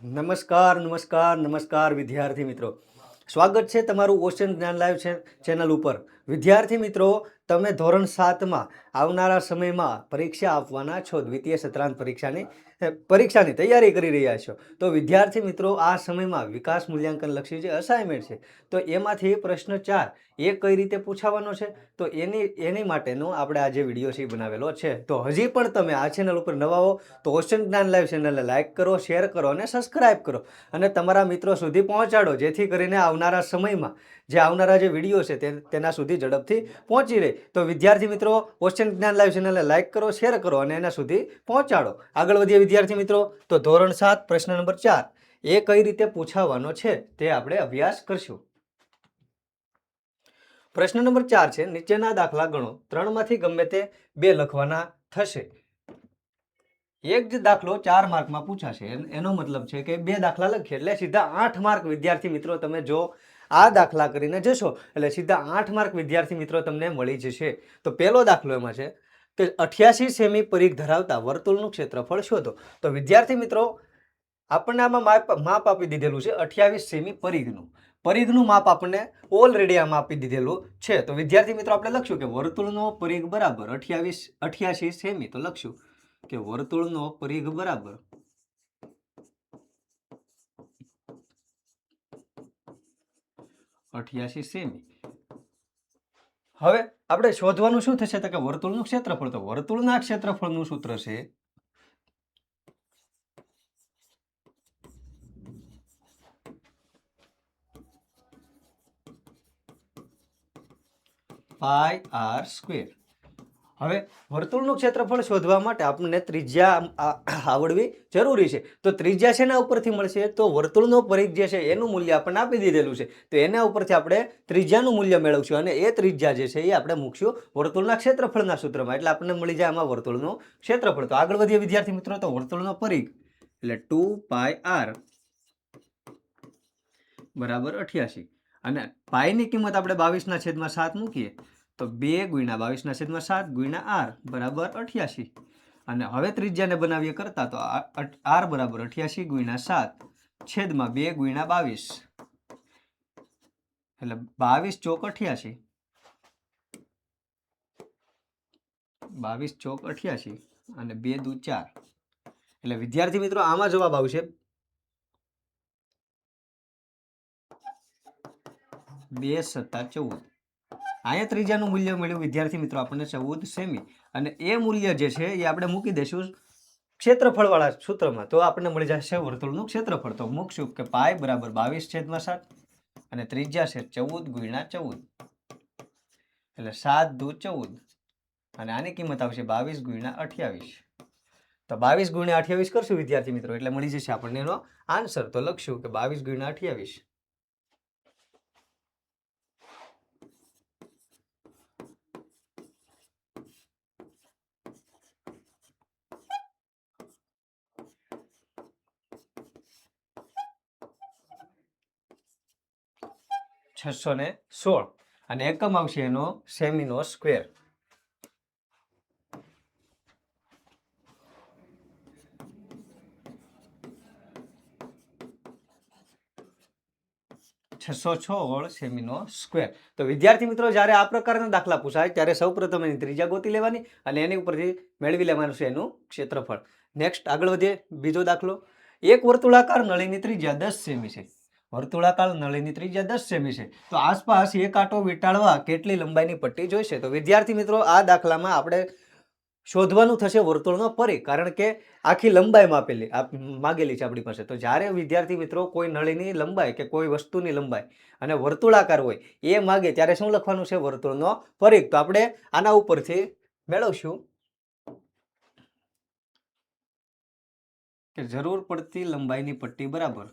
નમસ્કાર નમસ્કાર નમસ્કાર વિદ્યાર્થી મિત્રો, સ્વાગત છે તમારું ઓશન જ્ઞાન લાઈવ ચેનલ ઉપર. વિદ્યાર્થી મિત્રો, તમે ધોરણ 7માં આવનારા સમયમાં પરીક્ષા આપવાના છો. દ્વિતીય સત્રાંત પરીક્ષાની તૈયારી કરી રહ્યા છો. તો વિદ્યાર્થી મિત્રો, આ સમયમાં વિકાસ મૂલ્યાંકન લક્ષી જે અસાઇનમેન્ટ છે, તો એમાંથી પ્રશ્ન 4 એ કઈ રીતે પૂછાવાનો છે, તો એની માટેનો આપણે આજે વિડીયો છે બનાવેલો છે. તો હજી પણ તમે આ ચેનલ ઉપર નવા હો તો ઓશન જ્ઞાન લાઈવ ચેનલને લાઈક કરો, શેર કરો અને સબસ્ક્રાઇબ કરો અને તમારા મિત્રો સુધી પહોંચાડો, જેથી કરીને આવનારા સમયમાં આવનારા જે વિડીયો છે તેના સુધી ઝડપથી પહોંચી રહે. તો વિદ્યાર્થી મિત્રો, ઓશન જ્ઞાન લાઈવ ચેનલને લાઈક કરો, શેર કરો અને એના સુધી પહોંચાડો. આગળ વધીએ વિદ્યાર્થી મિત્રો. તો ધોરણ 7 પ્રશ્ન નંબર 4 એ કઈ રીતે પૂછાવાનો છે તે આપણે અભ્યાસ કરશું. પ્રશ્ન નંબર 4 છે, નીચેના દાખલા ગણો. 3 માંથી ગમે તે 2 લખવાના થશે. એક જ દાખલો 4 માર્કમાં પૂછાશે, એનો મતલબ છે કે 2 દાખલા લખીએ એટલે સીધા 8 માર્ક. વિદ્યાર્થી મિત્રો, તમે જો આ દાખલા કરીને જશો એટલે સીધા 8 માર્ક વિદ્યાર્થી મિત્રો તમને મળી જશે. તો પહેલો દાખલો એમાં છે કે 88 સેમી પરિઘ ધરાવતા વર્તુળનું ક્ષેત્રફળ શોધો. તો વિદ્યાર્થી મિત્રો, આપણને આમાં માપ આપી દીધેલું છે 28 સેમી પરિઘનું માપ આપણને ઓલરેડી આમાં આપી દીધેલું છે. તો વિદ્યાર્થી મિત્રો, આપણે લખશું કે વર્તુળનો પરિઘ બરાબર 88 સેમી. તો લખશું કે વર્તુળનો પરિઘ બરાબર 88 સેમી. હવે આપણે શોધવાનું શું થશે તો કે વર્તુળનું ક્ષેત્રફળ. તો વર્તુળના ક્ષેત્રફળનું સૂત્ર છે પાઈ આર સ્ક્વેર. હવે વર્તુળનું ક્ષેત્રફળ શોધવા માટે આપણને ત્રિજ્યા આવડવી જરૂરી છે. તો ત્રિજ્યા શેના ઉપરથી મળશે? તો વર્તુળનો પરિઘ જે છે એનું મૂલ્ય આપણને આપી દીધેલું છે, તો એના ઉપરથી આપણે ત્રિજ્યાનું મૂલ્ય મેળવશું અને એ ત્રિજ્યા જે છે એ આપણે મૂકશું વર્તુળના ક્ષેત્રફળના સૂત્રમાં, એટલે આપણને મળી જાય આમાં વર્તુળનું ક્ષેત્રફળ. તો આગળ વધીએ વિદ્યાર્થી મિત્રો. તો વર્તુળનો પરિઘ એટલે 2 પાઈ આર બરાબર 88 અને પાઈની કિંમત આપણે 22/7 મૂકીએ તો 2 × 22/7 × r બરાબર 88. અને હવે ત્રિજ્યાને બનાવીએ કરતા, તો r બરાબર 88 × 7 છેદમાં 2 × 22 એટલે 22 ચોક 88, 22 ચોક 88 અને 2 દુ 4. એટલે વિદ્યાર્થી મિત્રો, આમાં જવાબ આવશે 2 × 7 = 14. અહીંયા ત્રિજ્યાનું મૂલ્ય મળ્યું વિદ્યાર્થી મિત્રો આપણને 14 સેમી અને એ મૂલ્ય જે છે એ આપણે મૂકી દઈશું ક્ષેત્રફળવાળા સૂત્રમાં, તો આપણને મળી જશે વર્તુળનું ક્ષેત્રફળ. તો મૂકશું કે પાઈ બરાબર 22/7 અને ત્રિજ્યા છે 14 × 14 એટલે 7 દુ 14 અને આની કિંમત આવશે 22 × 28. તો 22 × 28 કરશું વિદ્યાર્થી મિત્રો એટલે મળી જશે આપણને એનો આન્સર. તો લખશું કે 22 × 28 616 અને એકમ આવશે એનો સેમીનો સ્ક્વેર. સેમીનો સ્ક્વેર. તો વિદ્યાર્થી મિત્રો, જ્યારે આ પ્રકારના દાખલા પૂછાય ત્યારે સૌપ્રથમ એની ત્રિજ્યા ગોતી લેવાની અને એની ઉપરથી મેળવી લેવાનું છે એનું ક્ષેત્રફળ. નેક્સ્ટ આગળ વધીએ. બીજો દાખલો, એક વર્તુળાકાર નળીની ત્રિજ્યા 10 સેમી છે. વર્તુળાકાર નળીની ત્રિજ્યા 10 સેમી છે, તો આસપાસ એક આંટો વીંટાળવા કેટલી લંબાઈની પટ્ટી જોઈશે? તો વિદ્યાર્થી મિત્રો, આ દાખલામાં આપણે શોધવાનું થશે વર્તુળનો પરિઘ, કારણ કે આખી લંબાઈ માગેલી છે આપણી પાસે. તો જ્યારે વિદ્યાર્થી મિત્રો કોઈ નળીની લંબાઈ કે કોઈ વસ્તુની લંબાઈ અને વર્તુળાકાર હોય એ માગે ત્યારે શું લખવાનું છે? વર્તુળનો પરિઘ. તો આપણે આના ઉપરથી મેળવશું કે જરૂર પડતી લંબાઈની પટ્ટી બરાબર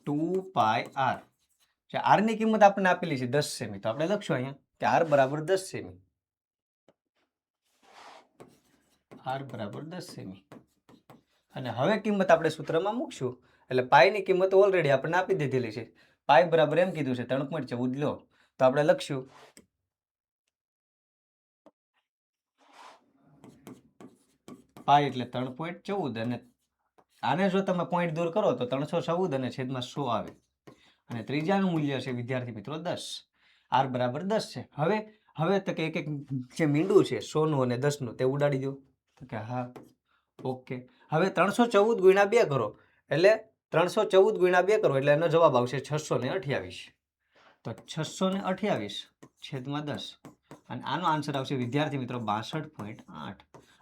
2 પાઈ આર. આર ની કિંમત આપણને આપેલી છે 10 સેમી, તો આપણે લખશું અહીંયા કે આર બરાબર 10 સેમી. આર બરાબર 10 સેમી અને હવે કિંમત આપણે સૂત્રમાં મૂકશું એટલે પાઈની કિંમત ઓલરેડી આપણને આપી દીધેલી છે. પાઈ બરાબર એમ કીધું છે 3.14 લો, તો આપણે લખશું પાઈ એટલે 3.14 અને આને જો તમે પોઈન્ટ દૂર કરો તો 314 અને છેદમાં 100 આવે અને ત્રીજાનું મૂલ્ય છે વિદ્યાર્થી મિત્રો 10. આર બરાબર 10 છે. હવે તો કે એક એક જે મીંડું છે 100 નું અને 10 નું તે ઉડાડી દો તો કે હા ઓકે. હવે 314 ગુણ્યા 2 કરો એટલે 314 ગુણ્યા 2 કરો એટલે એનો જવાબ આવશે 628. તો 628 છેદમાં 10 અને આનો આન્સર આવશે વિદ્યાર્થી મિત્રો 62.8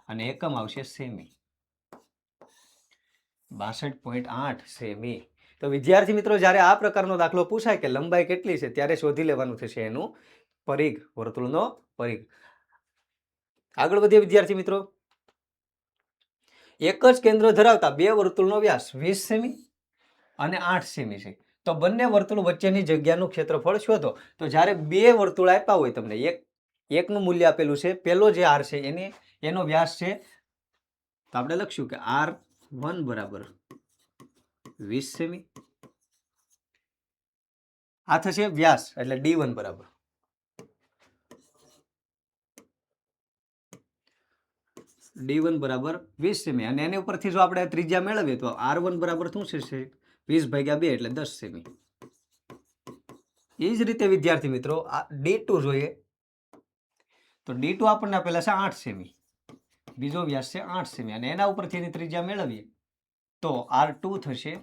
અને એકમ આવશે સેમી. 62.8 સેમી. તો વિદ્યાર્થી મિત્રો જ્યારે આ પ્રકારનો દાખલો પૂછાય કે લંબાઈ કેટલી છે ત્યારે શોધી લેવાનું થશે એનું પરિઘ, વર્તુળનો પરિઘ. આગળ વધીએ વિદ્યાર્થી મિત્રો. એક જ કેન્દ્ર ધરાવતા બે વર્તુળનો વ્યાસ 20 સેમી અને 8 સેમી છે. તો બંને વર્તુળ વચ્ચેની જગ્યાનું ક્ષેત્રફળ શોધો. તો જ્યારે બે વર્તુળ આપ્યા હોય તમને એકનું મૂલ્ય આપેલું છે, પેલો જે આર છે એનો વ્યાસ છે, તો આપણે લખશું કે R1 બરાબર 20 સેમી. આ થશે વ્યાસ એટલે D1 બરાબર D1 બરાબર 20 સેમી અને એની ઉપરથી જો આપણે ત્રિજ્યા મેળવીએ તો R1 બરાબર શું છે 20/2 એટલે 10 સેમી. એ જ રીતે વિદ્યાર્થી મિત્રો આ D2 જોઈએ તો D2 આપણને આપેલા છે 8 સેમી, બીજો વ્યાસ છે 8 સેમી અને એના ઉપરથી એની ત્રિજ્યા મેળવીએ તો R2 થશે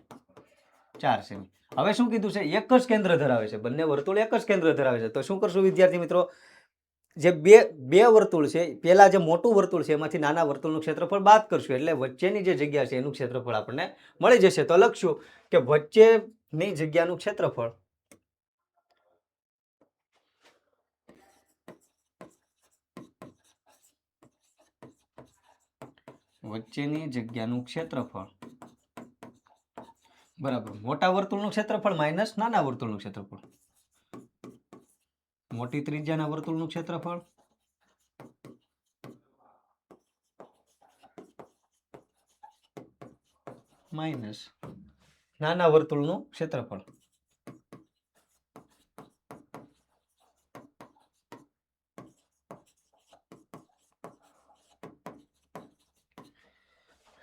4 સેમી. હવે શું કીધું છે એક જ કેન્દ્ર ધરાવે છે, બંને વર્તુળ એક જ કેન્દ્ર ધરાવે છે. તો શું કરશું વિદ્યાર્થી મિત્રો, જે બે વર્તુળ છે પેલા જે મોટું વર્તુળ છે એમાંથી નાના વર્તુળનું ક્ષેત્રફળ બાદ કરશું એટલે વચ્ચેની જે જગ્યા છે એનું ક્ષેત્રફળ આપણને મળી જશે. તો લખશું કે વચ્ચેની જગ્યાનું ક્ષેત્રફળ બરાબર મોટા વર્તુળનું ક્ષેત્રફળ માઇનસ નાના વર્તુળનું ક્ષેત્રફળ, મોટી ત્રિજ્યાના વર્તુળનું ક્ષેત્રફળ માઇનસ નાના વર્તુળનું ક્ષેત્રફળ.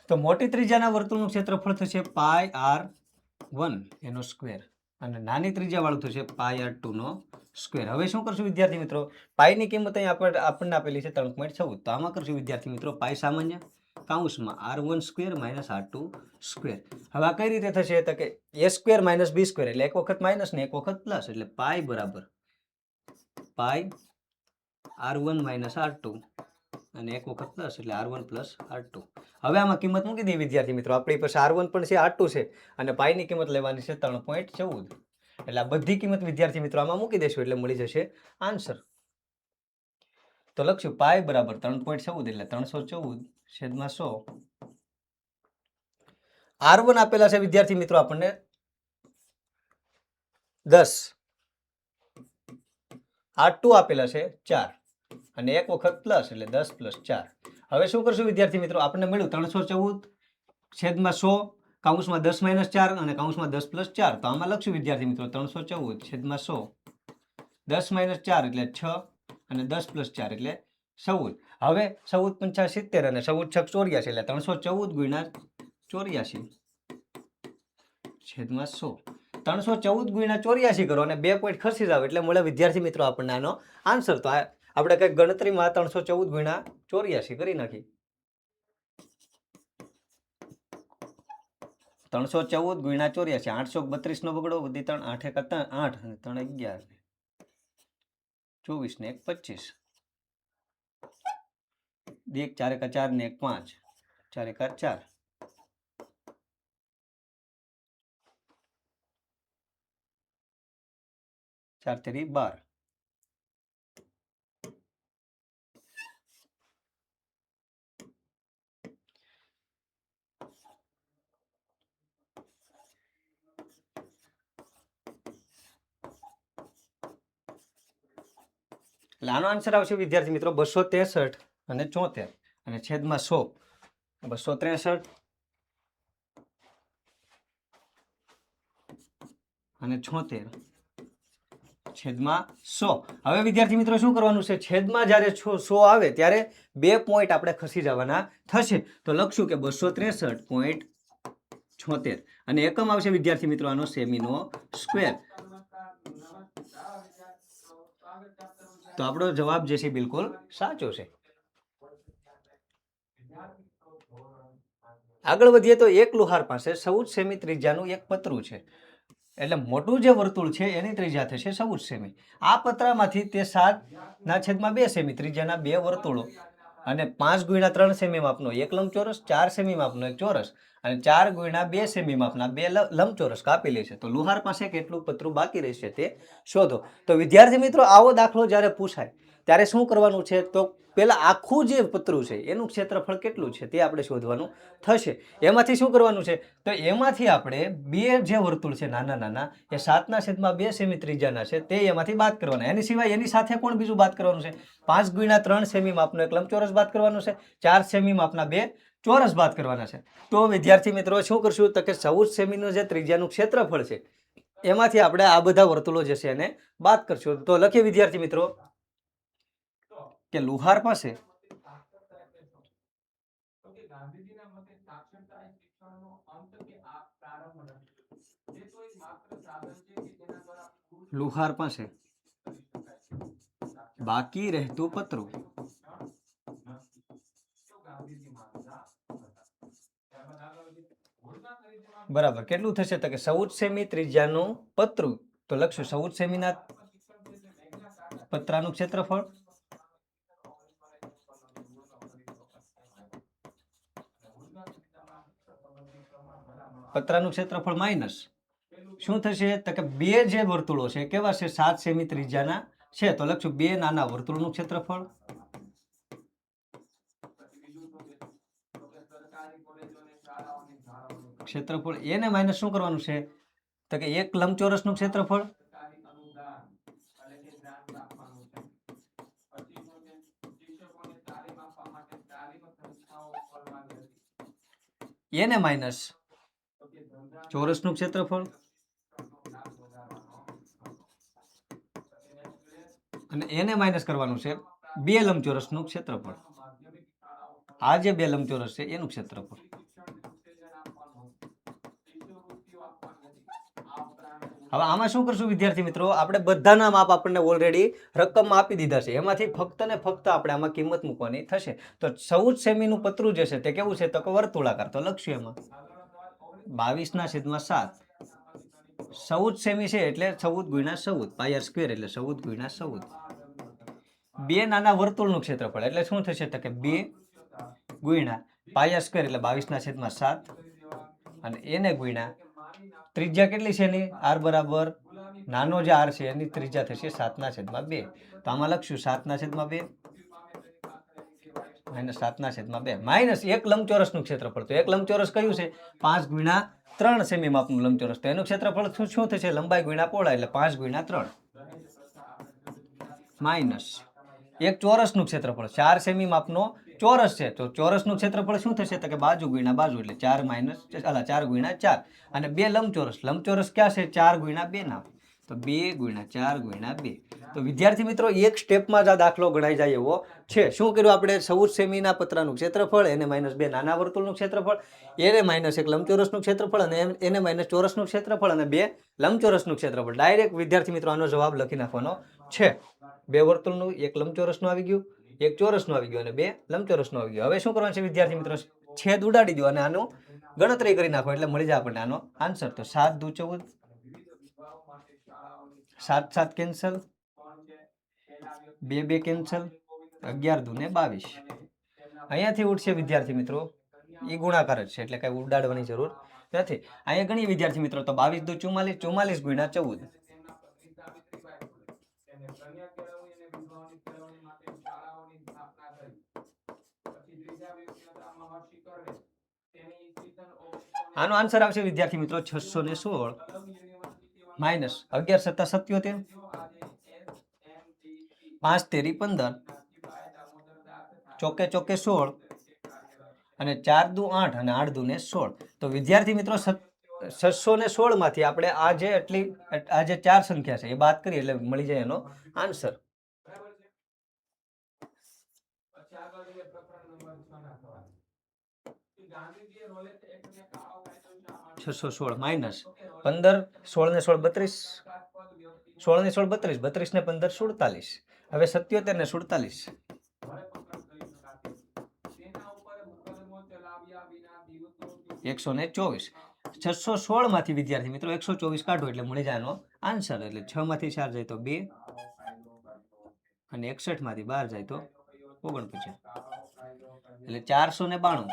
તો મોટી ત્રિજ્યાના વર્તુળનું ક્ષેત્રફળ થશે πr1 એનો સ્ક્વેર અને નાની ત્રિજ્યા વાળું થશે πr2 નો સ્ક્વેર. હવે શું કરશું વિદ્યાર્થી મિત્રો, પાઈની કિંમત અહીં આપણને આપેલી છે 3.14. તો આમાં કરશું વિદ્યાર્થી મિત્રો પાઈ સામાન્ય કૌંસમાં r1 square minus r2 square. હવે આ કઈ રીતે થશે તો કે a square minus b square એટલે એક વખત માઇનસ ને એક વખત પ્લસ એટલે પાઈ બરાબર પાઈ r1 માઇનસ r2 અને એક વખત પ્લસ એટલે r1 પ્લસ r2. હવે આમાં કિંમત મૂકી દઈએ વિદ્યાર્થી મિત્રો, આપણી પાસે r1 પણ છે r2 છે અને પાઈની કિંમત લેવાની છે 3.14 એટલે આ બધી કિંમત વિદ્યાર્થી મિત્રો આમાં મૂકી દેશું એટલે મળી જશે આન્સર. તો લખશું પાઈ બરાબર 3.14 એટલે 314 છેદમાં 100. r1 આપેલા છે વિદ્યાર્થી મિત્રો આપણને 10, r2 આપેલા છે 4 અને એક વખત પ્લસ એટલે 10 + 4. હવે શું કરશું વિદ્યાર્થી મિત્રો, આપણને મળ્યું 314 છેદમાં 100 કૌંસમાં 10 - 4 અને કૌંસમાં 10 + 4. તો આમાં લખશું વિદ્યાર્થી મિત્રો 314 છેદમાં 100, 10 - 4 એટલે 6 અને 10 + 4 એટલે 14. હવે 14 × 5 = 70 અને 14 × 6 = 84 એટલે 314 × 84 છેદમાં 100. 314 × 84 કરો અને 2 પોઈન્ટ ખસી જાવ એટલે મળે વિદ્યાર્થી મિત્રો આપણને આનો આન્સર. તો આપણે કંઈક ગણતરીમાં 314 × 84 કરી નાખી. 314 × 84 832 નો બગડો વધી 3 8 × 8 અને 3 11 24 ને 1 25 1 4 × 4 ને 1 5 4 × 4 4 × 3 12. એટલે આનો આન્સર આવશે વિદ્યાર્થી મિત્રો 263 અને 74 અને છેદમાં 100. 263 અને 74 છેદમાં 100. હવે વિદ્યાર્થી મિત્રો શું કરવાનું છે, છેદમાં જ્યારે 100 આવે ત્યારે 2 પોઈન્ટ આપણે ખસી જવાના થશે. તો લખશું કે 263.76 અને એકમ આવશે વિદ્યાર્થી મિત્રો આનો સેમીનો સ્ક્વેર. તો આપણો જવાબ જે છે બિલકુલ સાચો છે. આગળ વધીએ તો એક લુહાર પાસે 14 સેમી ત્રિજ્યાનું એક પતરું છે. એટલે મોટું જે વર્તુળ છે એની ત્રિજ્યા થશે 14 સેમી. આ પતરામાંથી તે 7/2 સેમી ત્રિજ્યાના બે વર્તુળો અને 5x3 સેમી માપનો એક લંબચોરસ, 4 સેમી માપનો એક ચોરસ અને 4x2 સેમી માપના બે લંબચોરસ કાપી લે છે. તો લુહાર પાસે કેટલું પતરું બાકી રહેશે તે શોધો. તો વિદ્યાર્થી મિત્રો આવો દાખલો જ્યારે પૂછાય ત્યારે શું કરવાનું છે, તો પેલા આખું જે પતરું છે એનું ક્ષેત્રફળ કેટલું છે તે આપણે શોધવાનું થશે. એમાંથી શું કરવાનું છે, તો એમાંથી આપણે બે જે વર્તુળ છે નાના નાના એ 7/2 સેમી ત્રિજ્યાના છે તે એમાંથી બાદ કરવાના. એની સિવાય એની સાથે કોણ બીજું બાદ કરવાનું છે, 5x3 સેમી માપનો એક લંબચોરસ બાદ કરવાનો છે, 4 સેમી માપના બે ચોરસ બાદ કરવાના છે. તો વિદ્યાર્થી મિત્રો શું કરશું, તો કે 14 સેમીનું જે ત્રિજ્યાનું ક્ષેત્રફળ છે એમાંથી આપણે આ બધા વર્તુળો જે છે એને બાદ કરશું. તો લખીએ વિદ્યાર્થી મિત્રો કે લુહાર પાસે બાકી રહેતું પતરું બરાબર કેટલું થશે, તો કે 14 સેમી ત્રિજ્યાનું પતરું. તો લખશું 14 સેમીના પતરાનું ક્ષેત્રફળ પતરાનું ક્ષેત્રફળ માઇનસ શું થશે, તો કે બે જે વર્તુળો છે કેવા છે, 7 સેમી ત્રિજ્યાના છે. તો લખશું બે નાના વર્તુળનું ક્ષેત્રફળ એને માઇનસ શું કરવાનું છે, તો કે એક લંબચોરસનું ક્ષેત્રફળ એને માઇનસ ચોરસનું ક્ષેત્રફળ અને એને માઇનસ કરવાનું છે બે લંબચોરસનું ક્ષેત્રફળ. આ જે બે લંબચોરસ છે એનું ક્ષેત્રફળ. હવે આમાં શું કરશું વિદ્યાર્થી મિત્રો, આપણે બધાના માપ આપણને ઓલરેડી રકમમાં આપી દીધા છે, એમાંથી ફક્ત ને ફક્ત આપણે આમાં કિંમત મૂકવાની થશે. તો 14 સેમીનું પતરું જે છે તે કેવું છે, તો કે વર્તુળાકાર. તો લખશું એમાં 22/7. 14 સેમી છે એટલે 14x14 પાયર સ્ક્વેર એટલે 14x14. બે નાના વર્તુળનું ક્ષેત્રફળ એટલે શું થશે, તો કે 2 ગુણ્યા પાયર સ્ક્વેર એટલે 22/7 અને એને ગુણ્યા ત્રિજ્યા કેટલી છે એની, r બરાબર નાનો જે r છે એની ત્રિજ્યા થશે 7/2. તો આમાં લખશું 7/2 માઇનસ 7/2 માઇનસ એક લંબચોરસનું ક્ષેત્રફળ. તો એક લંબચોરસ કયું છે, 5x3 સેમી માપનું લંબચોરસ. તો એનું ક્ષેત્રફળ શું થશે, લંબાઈ ગુણ્યા પહોળાઈ એટલે 5x3 માઇનસ એક ચોરસનું ક્ષેત્રફળ 4 સેમી માપનો ચોરસ છે. તો ચોરસનું ક્ષેત્રફળ શું થશે, તો કે બાજુ ગુણ્યા બાજુ એટલે 4x4 અને બે લંબચોરસ ક્યાં છે, 4x2 ના. તો 2x4x2. તો વિદ્યાર્થી મિત્રો એક સ્ટેપમાં જ આ દાખલો ગણાઈ જાય એવો છે. શું કર્યું આપણે, 14 સેમીના પતરાનું ક્ષેત્રફળ, એને -2 નાના વર્તુળનું ક્ષેત્રફળ, એને માઇનસ એક લંબચોરસનું ક્ષેત્રફળ અને એને માઇનસ ચોરસનું ક્ષેત્રફળ અને બે લંબચોરસનું ક્ષેત્રફળ. ડાયરેક્ટ વિદ્યાર્થી મિત્રો આનો જવાબ લખી નાખવાનો છે. બે વર્તુળનું, એક લંબચોરસનું આવી ગયું, એક ચોરસનું આવી ગયું અને બે લંબચોરસનું આવી ગયું. હવે શું કરવાનું છે વિદ્યાર્થી મિત્રો, છેદ ઉડાડી દો અને આનું ગણતરી કરી નાખો એટલે મળી જાય આપણને આનો આન્સર. તો 7×2 = 14, 7 કેન્સલ, 2 કેન્સલ, 11×2 = 22. અહીંયાથી ઉઠશે વિદ્યાર્થી મિત્રો, એ ગુણાકાર જ છે એટલે કઈ ઉડાડવાની જરૂર નથી. અહીંયા ગણી વિદ્યાર્થી મિત્રો, તો 22×2 = 44, 44 × 14. આનો આન્સર આવશે વિદ્યાર્થી મિત્રો 616 માઇનસ 11 + 7 = 77, 5 × 3 = 15, ચોકે ચોકે 16 અને 4×2 = 8 અને 8×2 = 16. તો વિદ્યાર્થી મિત્રો 616 માંથી આપણે આ જે ચાર સંખ્યા છે એ બાદ કરીએ એટલે મળી જાય એનો આન્સર. -616 15, 16 ને 16 32, 16 ને 16 32, 32 ને 15 47. હવે 77 ને 47. 124. 616 માંથી વિદ્યાર્થી મિત્રો 124 કાઢો એટલે મળી જાય એનો આન્સર. એટલે 6 માંથી 4 જાય તો 2 અને 61 માંથી 12 જાય તો 49. એટલે 492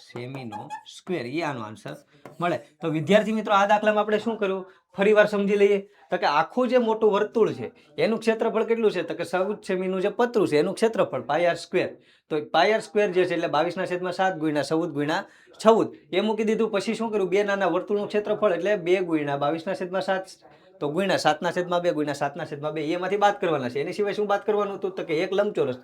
સેમીનો સ્ક્વેર એ આનો આન્સર મળે. તો વિદ્યાર્થી મિત્રો આ દાખલામાં આપણે શું કર્યું ફરીવાર સમજી લઈએ. તો કે આખું જે મોટું વર્તુળ છે એનું ક્ષેત્રફળ કેટલું છે? તો કે 14 સેમીનું જે પતરું છે એનું ક્ષેત્રફળ પાય આર સ્ક્વેર. તો પાય આર સ્ક્વેર જે છે એટલે 22/7 ગુણ્યા 14 એ મૂકી દીધું. પછી શું કર્યું? બે નાના વર્તુળનું ક્ષેત્રફળ એટલે 2 ગુણ્યા 22/7 તો ગુણ્યા 7/2 ગુણ્યા 7/2 એમાંથી બાદ કરવાના છે. એની સિવાય શું બાદ કરવાનું હતું? તો કે એક લંબચોરસ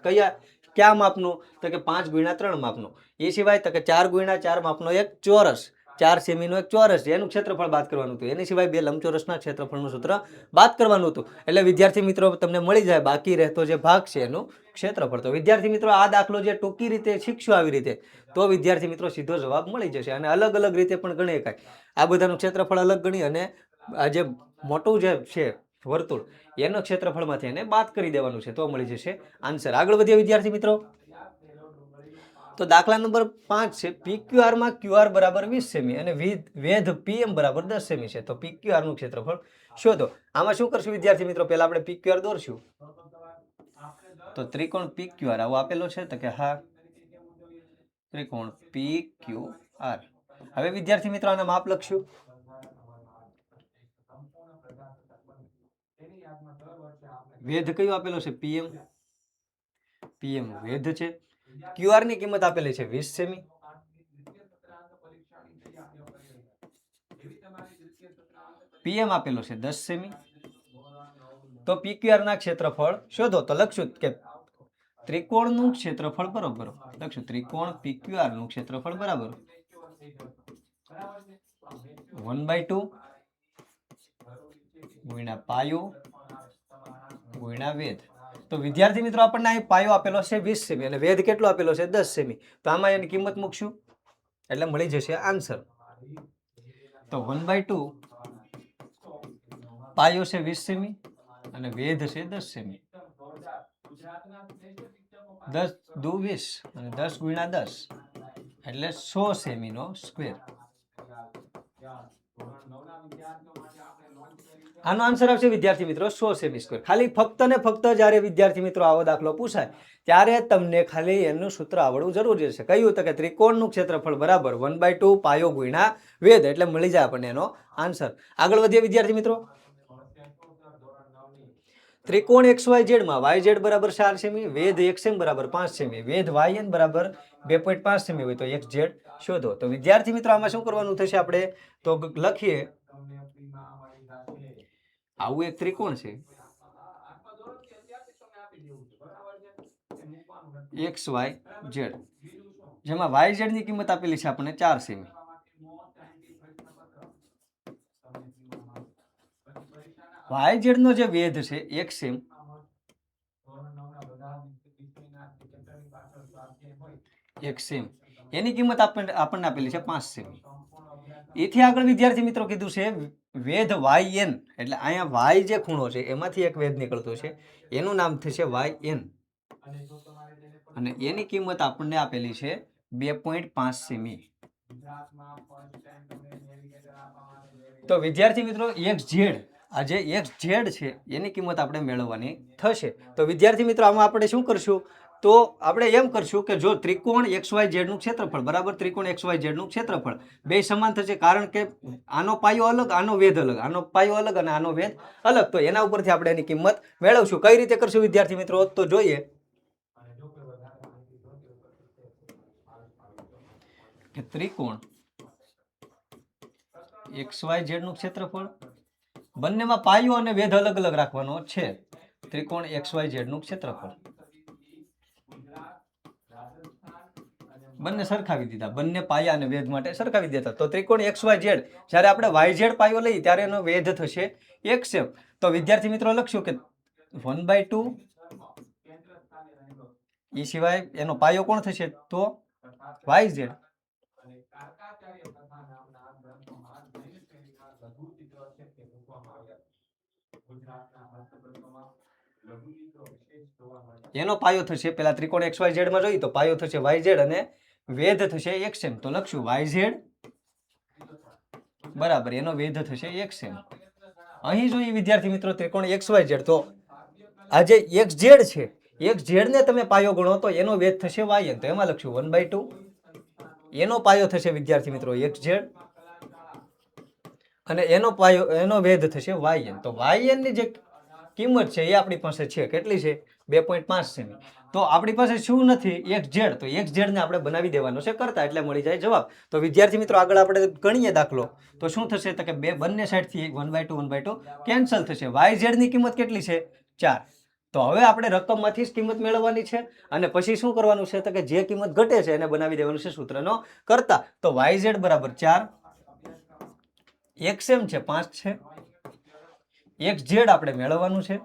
ક્યાં માપનું? તો કે 5x3 માપનું. એ સિવાય તો કે 4x4 માપનો એક ચોરસ 4 સેમીનો એક ચોરસ છે એનું ક્ષેત્રફળ બાદ કરવાનું હતું. એની સિવાય બે લંબચોરસના ક્ષેત્રફળનું સૂત્ર બાદ કરવાનું હતું. એટલે વિદ્યાર્થી મિત્રો તમને મળી જાય બાકી રહેતો જે ભાગ છે એનું ક્ષેત્રફળ. તો વિદ્યાર્થી મિત્રો આ દાખલો જે ટૂંકી રીતે શીખશો આવી રીતે તો વિદ્યાર્થી મિત્રો સીધો જવાબ મળી જશે. અને અલગ અલગ રીતે પણ ગણી શકાય. આ બધાનું ક્ષેત્રફળ અલગ ગણી અને આ જે મોટું જે છે વર્તુળ એનો ક્ષેત્રફળમાંથી એને બાદ કરી દેવાનું છે તો મળી જશે આન્સર. આગળ વધીએ વિદ્યાર્થી મિત્રો. તો દાખલા નંબર 5 છે PQR માં QR બરાબર 20 સેમી અને વેધ PM બરાબર 10 સેમી છે. તો PQR નું ક્ષેત્રફળ શોધો. આમાં શું કરશું વિદ્યાર્થી મિત્રો? પહેલા આપણે PQR દોરશું. તો ત્રિકોણ PQR આવો આપેલો છે. તો કે હા ત્રિકોણ PQR. હવે વિદ્યાર્થી મિત્રો આના માપ લખશું. વેધ કયો આપેલો છે? PM વેધ છે. QR ની કિંમત આપેલી છે 20 સેમી. PM આપેલો છે 10 સેમી. તો PQR ના ક્ષેત્રફળ શોધો. તો લખશું કે ત્રિકોણનું ક્ષેત્રફળ બરોબર લખશું ત્રિકોણ PQR નું ક્ષેત્રફળ બરાબર 1/2 ગુણ્યા પાયો ગુણ્યા વેધ. તો વિદ્યાર્થી મિત્રો આપણને અહીં પાયો આપેલો છે 20 સેમી અને વેધ કેટલો આપેલો છે 10 સેમી. તો આમાં એની કિંમત મૂકશું એટલે મળી જશે આન્સર. તો 1/2 પાયો છે 20 સેમી અને વેધ છે 10 સેમી. 10 દુ 20 અને 10 ગુણ્યા 10 એટલે 100 સેમીનો સ્ક્વેર. આનો આન્સર આવશે વિદ્યાર્થી મિત્રો 100 સેમી સ્ક્વેર. ખાલી ફક્ત ને ફક્ત જ્યારે વિદ્યાર્થી મિત્રો આવો દાખલો પૂછાય ત્યારે તમને ખાલી એનું સૂત્ર આવડવું જરૂરી છે. કયું? તો કે ત્રિકોણનું ક્ષેત્રફળ બરાબર 1/2 પાયો ગુણ્યા વેધ એટલે મળી જાય આપણને એનો આન્સર. આગળ વધીએ વિદ્યાર્થી મિત્રો. ત્રિકોણ XYZ માં YZ બરાબર 4 સેમી, વેધ XM બરાબર 5 સેમી, વેધ YN બરાબર 2.5 સેમી હોય તો XZ શોધો. તો વિદ્યાર્થી મિત્રો આમાં શું કરવાનું થશે? આપણે તો લખીએ આવું એક ત્રિકોણ છે XYZ જેમાં YZ ની કિંમત આપેલી છે આપણને 4 સેમી. YZ નો જે વેધ છે XM એની કિંમત આપણને આપેલી છે 5 સેમી. એથી આગળ વિદ્યાર્થી મિત્રો કીધું છે વેધ YN એટલે અહીંયા Y જે ખૂણો છે એમાંથી એક વેધ નીકળતો છે એનું નામ થશે YN અને એની કિંમત આપણને આપેલી છે 2.5 સેમી. તો વિદ્યાર્થી મિત્રો XZ આ જે XZ છે એની કિંમત આપણે મેળવવાની થશે. તો વિદ્યાર્થી મિત્રો આમાં આપણે શું કરશું? તો આપણે એમ કરશું કે જો ત્રિકોણ XYZ નું ક્ષેત્રફળ બરાબર ત્રિકોણ XYZ નું ક્ષેત્રફળ બે સમાન થશે કારણ કે આનો પાયો અલગ આનો વેધ અલગ, આનો પાયો અલગ અને આનો વેધ અલગ. તો એના ઉપરથી આપણે એની કિંમત મેળવશું. કઈ રીતે કરશું વિદ્યાર્થી મિત્રો? તો જોઈએ કે ત્રિકોણ XYZ નું ક્ષેત્રફળ બંનેમાં પાયો અને વેધ અલગ અલગ રાખવાનો છે. ત્રિકોણ XYZ નું ક્ષેત્રફળ બંને સરખાવી દીધા, બંને પાયા અને વેધ માટે સરખાવી દીધા. તો ત્રિકોણ XYZ જ્યારે આપણે YZ પાયો લઈએ ત્યારે એનો વેધ થશે XM. તો વિદ્યાર્થી મિત્રો લખશું કે 1/2 એ સિવાય એનો પાયો કોણ થશે તો YZ. એનો પાયો થશે, પેલા ત્રિકોણ XYZ માં જોઈએ તો પાયો થશે YZ અને વેધ થશે XM. તો લખશું YZ બરાબર એનો વેધ થશે XM. અહીં જોઈએ વિદ્યાર્થી મિત્રો ત્રિકોણ XYZ, તો આ જે XZ છે, XZ ને તમે પાયો ગણો તો એનો વેધ થશે YN. તો એમાં લખશું 1/2 એનો પાયો થશે વિદ્યાર્થી મિત્રો XZ અને એનો પાયો એનો વેધ થશે YN. તો YN ની જે કિંમત છે એ આપણી પાસે છે, કેટલી છે 2.5 સેમી. તો આપણી પાસે શું નથી XZ, તો XZ ને આપણે બનાવી દેવાનો છે કરતા, એટલે મળી જાય જવાબ. તો વિદ્યાર્થી મિત્રો આગળ આપણે ગણીએ દાખલો, તો શું થશે તો કે બંને સાઈડથી 1/2 કેન્સલ થશે. YZ ની કિંમત કેટલી છે 4. તો હવે આપણે રકમમાંથી જ કિંમત મેળવવાની છે અને પછી શું કરવાનું છે તો કે જે કિંમત ઘટે છે એને બનાવી દેવાનું છે સૂત્રનો કરતા. તો YZ બરાબર 4, XM છે 5 છે, XZ આપણે મેળવવાનું છે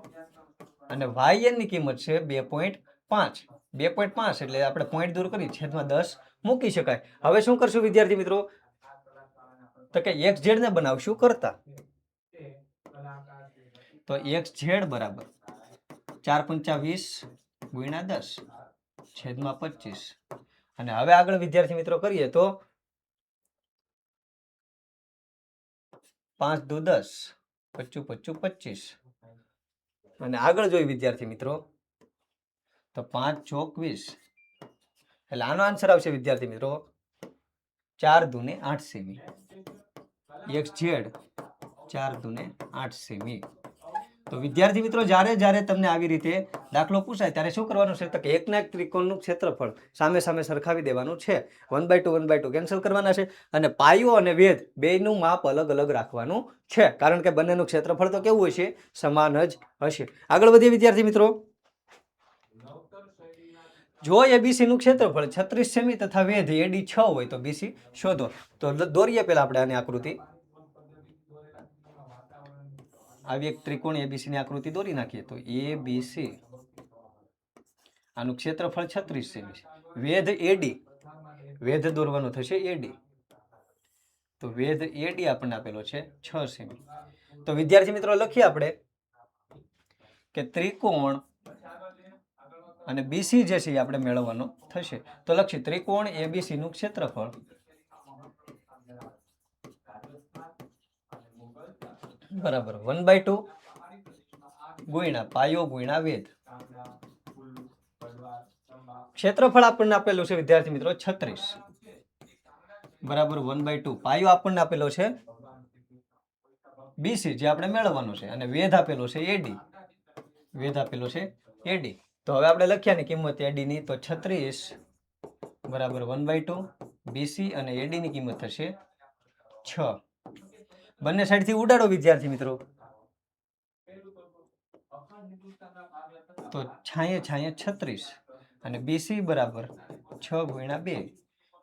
અને YN ની કિંમત છે 2.5. 2.5 એટલે આપણે પોઈન્ટ દૂર કરી છેદમાં 10 મૂકી શકાય. હવે શું કરશું વિદ્યાર્થી મિત્રો તો કે XZ ને બનાવશું કરતા. તો XZ બરાબર 4 × 20 × 10 છેદમાં 25. અને હવે આગળ વિદ્યાર્થી મિત્રો કરીએ તો 5 દુ 10 25 25 25. અને આગળ જોઈ વિદ્યાર્થી મિત્રો તો 5 ચોક 20. એટલે આનો આન્સર આવશે વિદ્યાર્થી મિત્રો 4 દુને 8 સેમી. XZ 4 દુને 8 semi. તો વિદ્યાર્થી મિત્રો જ્યારે તમને આવી રીતે દાખલો પૂછાય ત્યારે શું કરવાનું છે તો કે એકના એક ત્રિકોણનું ક્ષેત્રફળ સામે સામે સરખાવી દેવાનું છે. 1/2 કેન્સલ કરવાના છે અને પાયો અને વેધ બેયનું માપ અલગ અલગ રાખવાનું છે, કારણ કે બંનેનું ક્ષેત્રફળ તો કેવું હશે સમાન જ હશે. આગળ વધીએ વિદ્યાર્થી મિત્રો. જો ABC નું ક્ષેત્રફળ 36 સેમી તથા વેધ AD 6 હોય તો BC શોધો. તો દોરીએ પેલા આપણે આની આકૃતિ. આવી એક ત્રિકોણ ABC ની આકૃતિ દોરી નાખીએ તો ABC આનું ક્ષેત્રફળ 36 સેમી છે. વેધ AD, વેધ દોરવાનો થશે AD. તો વેધ AD આપણને આપેલો છે 6 સેમી. તો વિદ્યાર્થી મિત્રો લખીએ આપણે કે ત્રિકોણ અને BC જે છે આપણે મેળવવાનો થશે. તો લખીએ ત્રિકોણ ABC નું ક્ષેત્રફળ બરાબર 1/2 ગુણ્યા પાયો ગુણ્યા વેધ. ક્ષેત્રફળ આપણને આપેલું છે વિદ્યાર્થી મિત્રો 36 બરાબર 1/2. પાયો આપણને આપેલો છે BC જે આપણે મેળવવાનો છે અને વેધ આપેલો છે AD, વેધ આપેલો છે AD. તો હવે આપણે લખ્યાની કિંમત AD ની તો 36 બરાબર 1/2 BC અને AD ની કિંમત થશે 6. બંને સાઈડથી ઉડાડો વિદ્યાર્થી મિત્રો તો છાંયે છાંયે 36 અને BC બરાબર 6 ગુણ્યા 2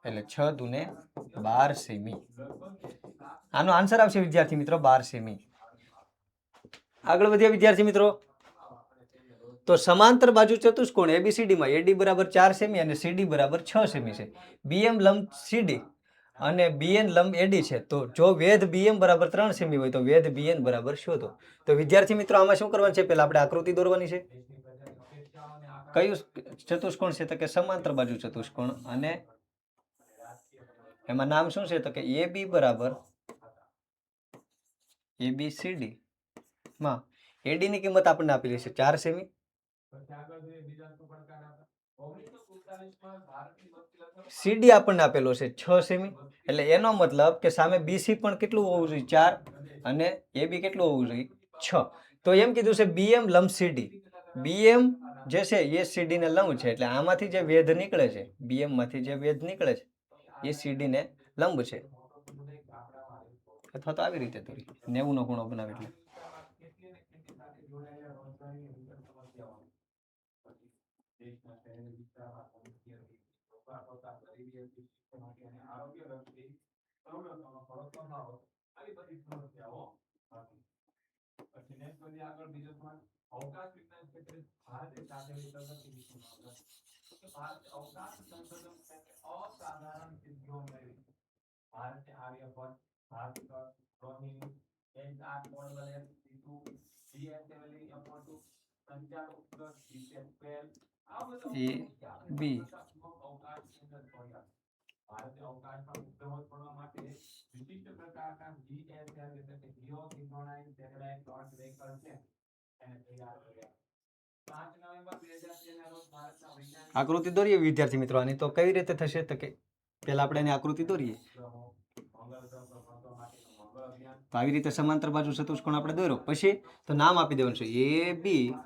એટલે 6 દુને 12 સેમી. આનો આન્સર આવશે વિદ્યાર્થી મિત્રો 12 સેમી. આગળ વધીએ વિદ્યાર્થી મિત્રો. તો સમાંતર બાજુ ચતુષ્કોણ ABCD માં AD બરાબર 4 સેમી અને CD બરાબર 6 સેમી છે. BM લંબ CD અને BN લંબ AD છે. તો જો વેધ BM બરાબર 3 સેમી હોય તો વેધ BN બરાબર શોધો. તો વિદ્યાર્થી મિત્રો આમાં શું કરવાનું છે પહેલા આપણે આકૃતિ દોરવાની છે. કયું ચતુષ્કોણ છે તો કે સમાંતર બાજુ ચતુષ્કોણ અને એમાં નામ શું છે તો કે AB બરાબર ABCD માં AD ની કિંમત આપણને આપેલી છે 4 સેમી. CD આપણને આપેલો છે 6 સેમી. એટલે એનો મતલબ કે સામે BC પણ કેટલું હોવું જોઈએ 4 અને AB કેટલું હોવું જોઈએ 6. તો એમ કીધું છે BM લંબ CD. BM જે છે એ CD ને લંબ છે, એટલે આમાંથી જે વેધ નીકળે છે BM માંથી જે વેધ નીકળે છે એ CD ને લંબ છે. અથવા તો આવી રીતે દોરી 90 નો ખૂણો બનાવે એટલે એ બી આકૃતિ દોરીએ વિદ્યાર્થી મિત્રો આની તો કઈ રીતે થશે તો કે પહેલા આપણે એની આકૃતિ દોરીએ તો આવી રીતે સમાંતર બાજુ ચતુષ્કોણ આપણે દોર્યો પછી તો નામ આપી દેવાનું છે એ બી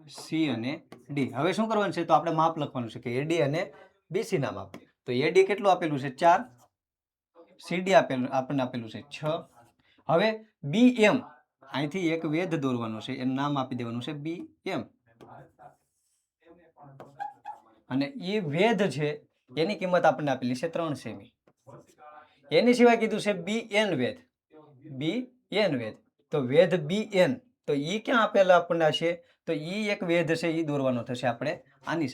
સી અને ડી હવે શું કરવાનું છે તો આપણે માપ લખવાનું છે કે એડી અને બીસી નામ આપે તો એડી કેટલું આપેલું છે 4 સીડી આપણને આપેલું છે 6 હવે બી એમ અહીંથી એક વેધ દોરવાનું છે એનું નામ આપી દેવાનું છે બી એમ અને એ વેધ છે એની કિંમત આપણને આપેલી છે 3 સેમી એની સિવાય કીધું છે બી એન વેધ તો વેધ બી એન તો ઈ ક્યાં આપેલા આપણને હશે તો ઈ એક વેધ છે ઈ દોરવાનો થશે આપણે આની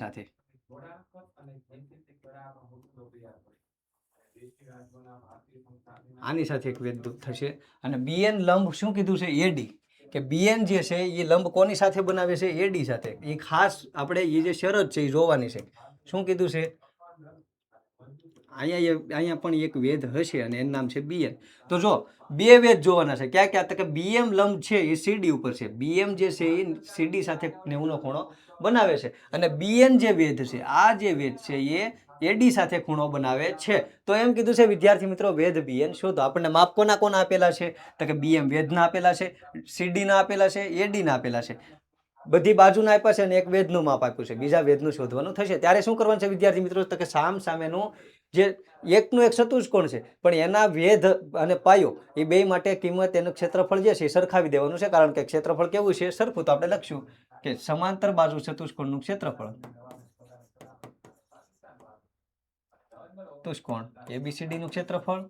સાથે એક વેધ થશે અને બીએન લંબ શું કીધું છે એડી કે બીએન જે છે એ લંબ કોની સાથે બનાવે છે એડી સાથે એ ખાસ આપણે એ જે શરત છે એ જોવાની છે શું કીધું છે અહીંયા પણ એક વેધ હશે અને એનું નામ છે બીએન તો જો બે વેધ જોવાના છે ક્યાં ક્યાં તો કે બીએમ લંબ છે એ સીડી ઉપર છે બીએમ જે છે એ સીડી સાથે 90 ખૂણો બનાવે છે અને બીએન જે વેધ છે આ જે વેધ છે એ એડી સાથે ખૂણો બનાવે છે તો એમ કીધું છે વિદ્યાર્થી મિત્રો વેધ બીએન શોધો આપણને માપ કોના કોના આપેલા છે તો કે બીએમ વેધના આપેલા છે સીડીના આપેલા છે એડીના આપેલા છે બધી બાજુના આપ્યા છે અને એક વેધનું માપ આપ્યું છે બીજા વેધનું શોધવાનું થશે ત્યારે શું કરવાનું છે વિદ્યાર્થી મિત્રો તો કે સામેનું જે એકનું એક ચતુષ્કોણ છે પણ એના વેધ અને પાયો એ બે માટે કિંમત એનું ક્ષેત્રફળ જે છે એ સરખાવી દેવાનું છે કારણ કે ક્ષેત્રફળ કેવું છે સરખું તો આપણે લખશું કે સમાંતર બાજુ ચતુષ્કોણનું ક્ષેત્રફળ ચતુષ્કોણ એબીસીડી નું ક્ષેત્રફળ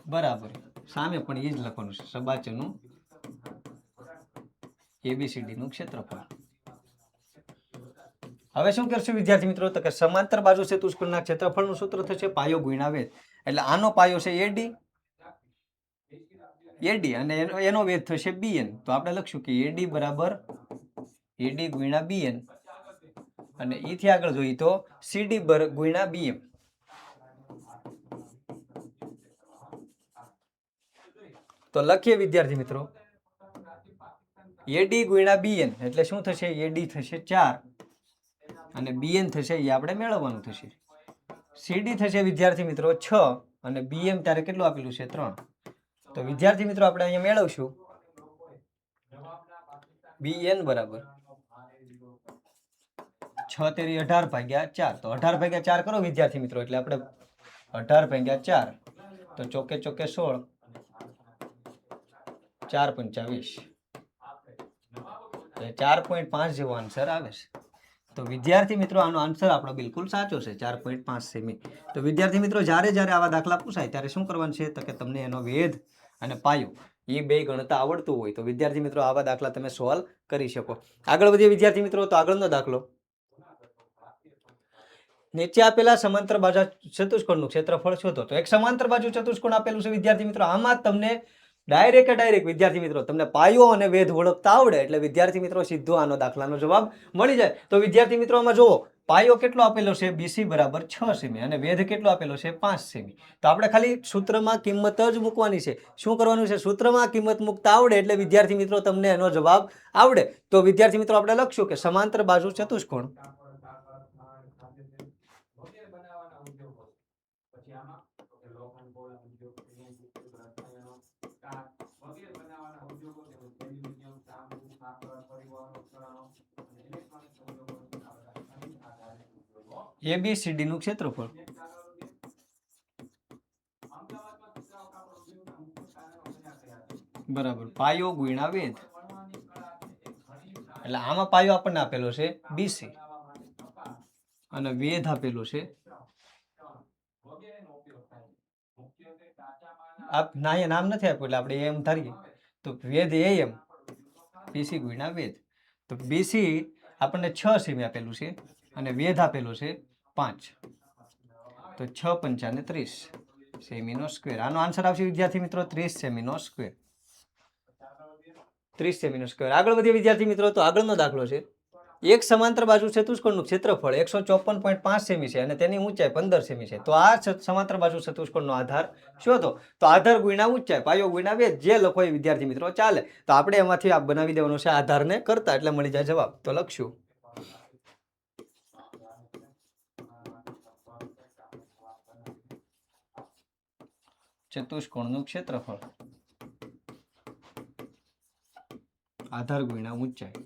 બરાબર સામે પણ એ જ લખવાનું છે સબાચનું એબીસીડી નું ક્ષેત્રફળ હવે શું કરશું વિદ્યાર્થી મિત્રો તો કે સમાંતર બાજુ ચતુષ્કોણના ક્ષેત્રફળનું સૂત્ર થશે પાયો ગુણ્યા વેધ એટલે આનો પાયો છે એડી અને એનો વેધ થશે બીએન તો આપણે લખશું કે એડી બરાબર એડી ગુણ્યા બીએન અને ઈથી આગળ જોઈએ તો સીડી ગુણ્યા બીએમ તો લખીએ વિદ્યાર્થી મિત્રો એડી ગુણ્યા બીએન એટલે શું થશે એડી થશે 4 અને બીએન થશે એ આપણે મેળવવાનું થશે સીડી થશે વિદ્યાર્થી મિત્રો 6 અને બીએમ ત્યારે કેટલું આપેલું છે 3 તો વિદ્યાર્થી મિત્રો આપણે અહીંયા મેળવશું બીએન બરાબર 6 તેરી 18 ભાગ્યા 4 તો 18 ભાગ્યા 4 કરો વિદ્યાર્થી મિત્રો એટલે આપણે 18 ભાગ્યા 4 તો ચોકે ચોકે 16 4 × 20 4.5 જેવો આન્સર આવે છે તો વિદ્યાર્થી મિત્રો આનો આન્સર આપણો બિલકુલ સાચો છે 4.5 સેમી તો વિદ્યાર્થી મિત્રો જ્યારે આવા દાખલા પૂછાય ત્યારે શું કરવાનું છે તો કે તમને એનો વેધ અને પાયો એ બે ગણતા આવડતું હોય તો વિદ્યાર્થી મિત્રો આવા દાખલા તમે સોલ્વ કરી શકો આગળ વધીએ વિદ્યાર્થી મિત્રો તો આગળનો દાખલો નીચે આપેલા સમાંતર બાજુ ચતુષ્કોણનું ક્ષેત્રફળ શોધો તો એક સમાંતર બાજુ ચતુષ્કોણ આપેલું છે વિદ્યાર્થી મિત્રો આમાં તમને ડાયરેક્ટ વિદ્યાર્થી મિત્રો તમને પાયો અને વેધ ઓળખતા આવડે એટલે વિદ્યાર્થી મિત્રો સીધો આનો દાખલાનો જવાબ મળી જાય તો વિદ્યાર્થી મિત્રો આમાં જુઓ પાયો કેટલો આપેલો છે બીસી બરાબર 6 સેમી અને વેધ કેટલો આપેલો છે 5 સેમી તો આપણે ખાલી સૂત્રમાં કિંમત જ મૂકવાની છે શું કરવાનું છે સૂત્રમાં કિંમત મૂકતા આવડે એટલે વિદ્યાર્થી મિત્રો તમને એનો જવાબ આવડે તો વિદ્યાર્થી મિત્રો આપણે લખશું કે સમાંતર બાજુ ચતુષ્કોણ એબીસીડી નું ક્ષેત્રફળ બરાબર પાયો ગુણ્યા વેધ એટલે આમાં પાયો આપણને આપેલો છે બીસી અને વેધ આપેલું છે નામ નથી આપ્યું એટલે આપણે એમ ધારીએ તો વેધ એમ બીસી ગુણ્યા વેધ. તો બીસી આપણને 6 સેમી આપેલું છે અને વેધ આપેલો છે 5. તો 6 પંચાને 30 સેમીનો સ્ક્વેર. આનો આન્સર આવશે વિદ્યાર્થી મિત્રો 30 સેમીનો સ્ક્વેર. 30 સેમીનો સ્ક્વેર. આગળ વધીએ વિદ્યાર્થી મિત્રો. તો આગળનો દાખલો છે, એક સમાંતર બાજુ ચતુષ્કોણનું ક્ષેત્રફળ 154.5 સેમી છે અને તેની ઊંચાઈ 15 સેમી છે. તો આ સમાંતર બાજુ ચતુષ્કોણનો આધાર શોધો. તો આધાર ગુણ્યા ઊંચાઈ, પાયો ગુણ્યા વેધ, જે લખો એ વિદ્યાર્થી મિત્રો ચાલે. તો આપણે એમાંથી આ બનાવી દેવાનો છે આધારને કરતા, એટલે મળી જાય જવાબ. તો લખશું ચતુષ્કોણનું ક્ષેત્રફળ આધાર ગુણ્યા ઊંચાઈ.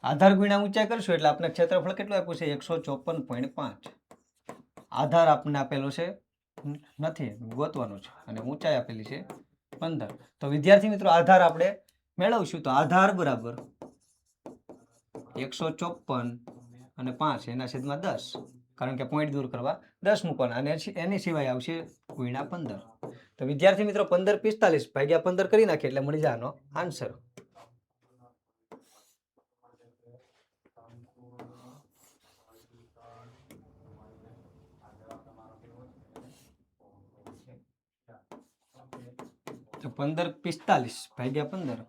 આધાર ગુણ્યા ઊંચાઈ કરશું એટલે આપણે ક્ષેત્રફળ કેટલું આપ્યું છે 154.5. આધાર આપણને આપેલો છે નથી, ગોતવાનો છે, અને ઊંચાઈ આપેલી છે 15. તો વિદ્યાર્થી મિત્રો આધાર આપણે મેળવશું. તો આધાર બરાબર 154 અને 5 એના છેદમાં 10, કારણ કે પોઈન્ટ દૂર કરવા 10 મૂકવાના, અને એની સિવાય આવશે ગુણ્યા 15. તો વિદ્યાર્થી મિત્રો 15 45 ભાગ્યા 15 કરી નાખીએ એટલે મળી જાય આનો આન્સર. તો 15 45 ભાગ્યા 15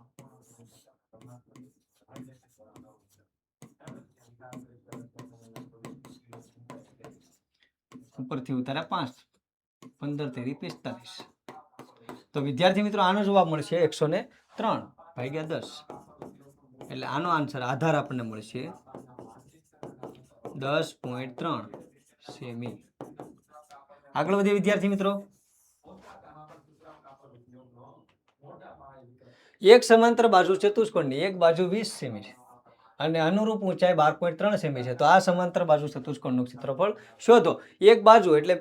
ઉપરથી ઉતાર્યા 5, 15 તેરી 45. તો વિદ્યાર્થી મિત્રો આનો જવાબ મળશે 103 ભાગ્યા 10. એટલે આનો આન્સર આધાર આપણને મળશે 10.3 સેમી. આગળ વધીએ વિદ્યાર્થી મિત્રો. એક સમાંતર બાજુ ચતુષ્કોણની એક બાજુ 20 સેમી છે અને અનુરૂપ ઊંચાઈ 12.3 સેમી છે. તો આ સમાંતર બાજુ ચતુષ્કોણનું ક્ષેત્રફળ શોધો. એક બાજુ એટલે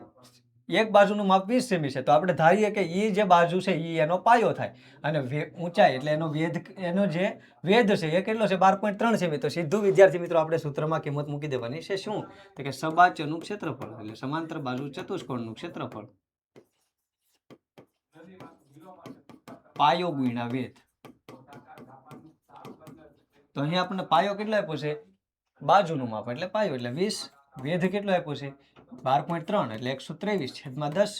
એક બાજુનું માપ 20 સેમી છે. તો આપણે ધારીએ કે એ જે બાજુ છે એ એનો પાયો થાય, અને ઊંચાઈ એટલે એનો જે વેધ છે એ કેટલો છે 12.3 સેમી. તો સીધું વિદ્યાર્થી મિત્રો આપણે સૂત્રમાં કિંમત મૂકી દેવાની છે. શું? તો કે સબાચનું ક્ષેત્રફળ એટલે સમાંતર બાજુ ચતુષ્કોણનું ક્ષેત્રફળ પાયો ગુણ્યા વેધ. તો અહીંયા આપણને પાયો કેટલો આપ્યો છે, બાજુનું માપ એટલે પાયો એટલે 20, વેધ કેટલો આપ્યો છે 12.3 એટલે 123 છેદમાં 10,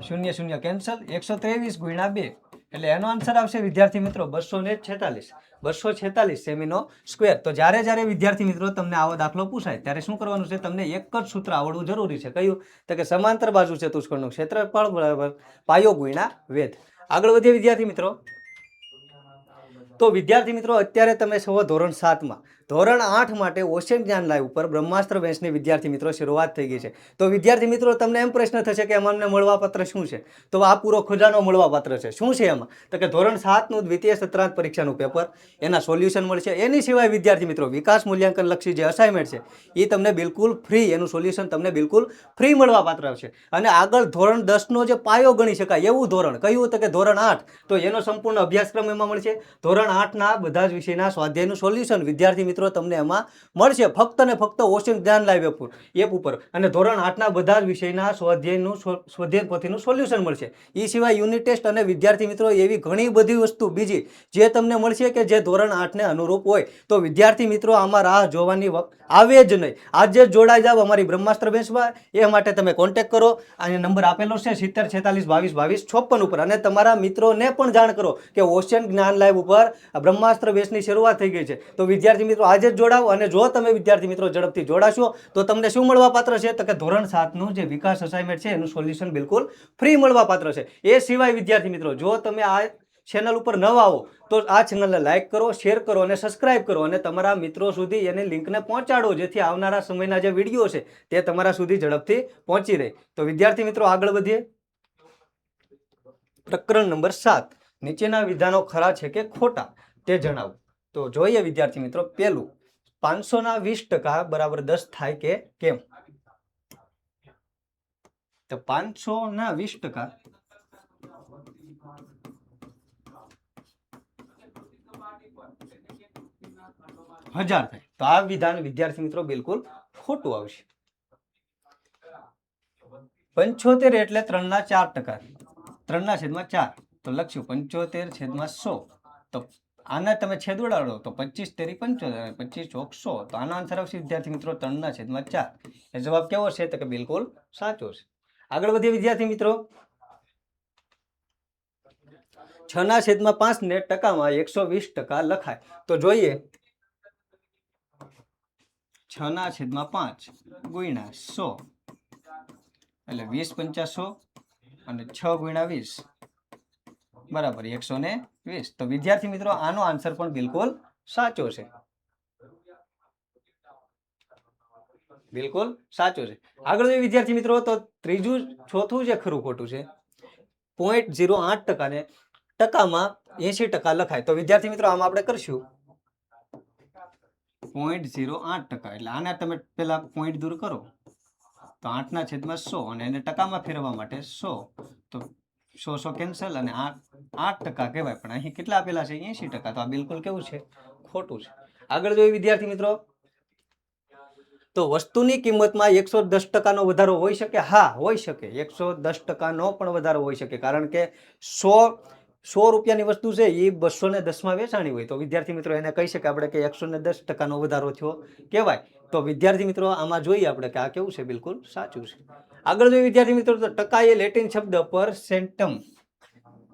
0 0 કેન્સલ, 123 ગુણ્યા 2 એટલે એનો આન્સર આવશે વિદ્યાર્થી મિત્રો 246 સેમીનો સ્ક્વેર. તો જ્યારે વિદ્યાર્થી મિત્રો તમને આવો દાખલો પૂછાય ત્યારે શું કરવાનું છે, તમને એક જ સૂત્ર આવડવું જરૂરી છે. કયું? તો કે સમાંતર બાજુ ચતુષ્કોણનું ક્ષેત્રફળ બરાબર પાયો ગુણ્યા વેધ. આગળ વધીએ વિદ્યાર્થી મિત્રો. તો વિદ્યાર્થી મિત્રો અત્યારે તમે છો ધોરણ 7માં. ધોરણ 8 માટે ઓશન જ્ઞાન લાઈવ ઉપર બ્રહ્માસ્ત્ર બેચની વિદ્યાર્થી મિત્રો શરૂઆત થઈ ગઈ છે. તો વિદ્યાર્થી મિત્રો તમને એમ પ્રશ્ન થશે કે અમને મળવાપત્ર શું છે? તો આ પૂરો ખજાનો મળવાપત્ર છે. શું છે એમાં? તો કે ધોરણ 7નું દ્વિતીય સત્રાંત પરીક્ષાનું પેપર, એના સોલ્યુશન મળશે. એની સિવાય વિદ્યાર્થી મિત્રો વિકાસ મૂલ્યાંકન લક્ષી જે અસાઇનમેન્ટ છે એ તમને બિલકુલ ફ્રી, એનું સોલ્યુશન તમને બિલકુલ ફ્રી મળવાપાત્ર છે. અને આગળ ધોરણ 10નો જે પાયો ગણી શકાય એવું ધોરણ કયું? તો કે ધોરણ 8. તો એનો સંપૂર્ણ અભ્યાસક્રમ એમાં મળશે. ધોરણ 8ના બધા જ વિષયના સ્વાધ્યાયનું સોલ્યુશન વિદ્યાર્થી મિત્રો તમને એમાં મળશે, ફક્ત ને ફક્ત ઓશન જ્ઞાન લાઈવ એપ ઉપર. અને ધોરણ 8ના બધા જ વિષયના સ્વાધ્યાય પોથીનું સોલ્યુશન મળશે. એ સિવાય યુનિટ ટેસ્ટ અને વિદ્યાર્થી મિત્રો એવી ઘણી બધી વસ્તુ બીજી જે તમને મળશે કે જે ધોરણ 8ને અનુરૂપ હોય. તો વિદ્યાર્થી મિત્રો આમાં રાહ જોવાની આવે જ નહીં. આજે જ જોડાઈ જાવ અમારી બ્રહ્માસ્ત્ર બેચમાં. એ માટે તમે કોન્ટેક્ટ કરો, અને નંબર આપેલો છે 70 46 22 22 56 ઉપર, અને તમારા મિત્રોને પણ જાણ કરો કે ઓશન જ્ઞાન લાઈવ ઉપર બ્રહ્માસ્ત્ર બેચની શરૂઆત થઈ ગઈ છે. તો વિદ્યાર્થી મિત્રો આજે જ જોડાવો. અને જો તમે વિદ્યાર્થી મિત્રો ઝડપથી જોડાશો તો તમને શું મળવાપાત્ર છે? તો કે ધોરણ 7નું જે વિકાસ અસાઇનમેન્ટ છે એનું સોલ્યુશન બિલકુલ ફ્રી મળવાપાત્ર છે. એ સિવાય વિદ્યાર્થી મિત્રો જો તમે આ ચેનલ ઉપર નવા આવો તો આ ચેનલને લાઈક કરો, શેર કરો અને સબસ્ક્રાઇબ કરો, અને તમારા મિત્રો સુધી એની લિંકને પહોંચાડો, જેથી આવનારા સમયના જે વિડીયો છે તે તમારા સુધી ઝડપથી પહોંચી રહે. તો વિદ્યાર્થી મિત્રો આગળ વધીએ. પ્રકરણ નંબર 7, નીચેના વિધાનો ખરા છે કે ખોટા તે જણાવો. તો જોઈએ વિદ્યાર્થી મિત્રો. પહેલું, 500ના 20% બરાબર 10 થાય કે કેમ? તો 500ના 20% 1000 થાય. તો આ વિધાન વિદ્યાર્થી મિત્રો બિલકુલ ખોટું આવશે. 75 એટલે 3/4%. 3/4 તો લખશું 75/100. તો આના તમે છેદ ઉડાડો તો 25 તેરી 75, 25 ચોક 100. તો આનો આન્સર આવશે વિદ્યાર્થી મિત્રો 3/4. એ જવાબ કેવો છે તો કે બિલકુલ સાચો છે. આગળ વધીએ વિદ્યાર્થી મિત્રો. 6/5 ને ટકામાં 120% લખાય. તો જોઈએ 6/5 ગુણ્યા 100 એટલે 20 × 100 અને 6 × 20 બરાબર 120. તો વિદ્યાર્થી મિત્રો આનો આન્સર પણ બિલકુલ સાચો છે. બિલકુલ સાચો છે. આગળ જોઈએ વિદ્યાર્થી મિત્રો તો ચોથું જે ખરું ખોટું છે 0.08% ને ટકામાં 80% લખાય. તો વિદ્યાર્થી મિત્રો આમાં આપણે કરશું 0.08%. એટલે આને તમે પેલા પોઈન્ટ દૂર કરો તો 8/100 અને એને ટકામાં ફેરવવા માટે 100. તો 100 કેન્સલ અને 8% કહેવાય. પણ અહીં કેટલા આપેલા છે 80%. તો આ બિલકુલ કેવું છે ખોટું છે. આગળ જોઈએ વિદ્યાર્થી મિત્રો તો વસ્તુની કિંમતમાં 110%નો વધારો હોઈ શકે. હા હોઈ શકે. 110%નો પણ વધારો હોઈ શકે. કારણ કે 100 રૂપિયાની વસ્તુ છે એ 210માં વેચાણી હોય તો વિદ્યાર્થી મિત્રો એને કહી શકે આપણે કે 110%નો વધારો થયો કહેવાય. તો વિદ્યાર્થી મિત્રો આમાં જોઈએ આપણે કે આ કેવું છે બિલકુલ સાચું છે. આગળ જોઈએ વિદ્યાર્થી મિત્રો તો ટકા એ લેટિન શબ્દ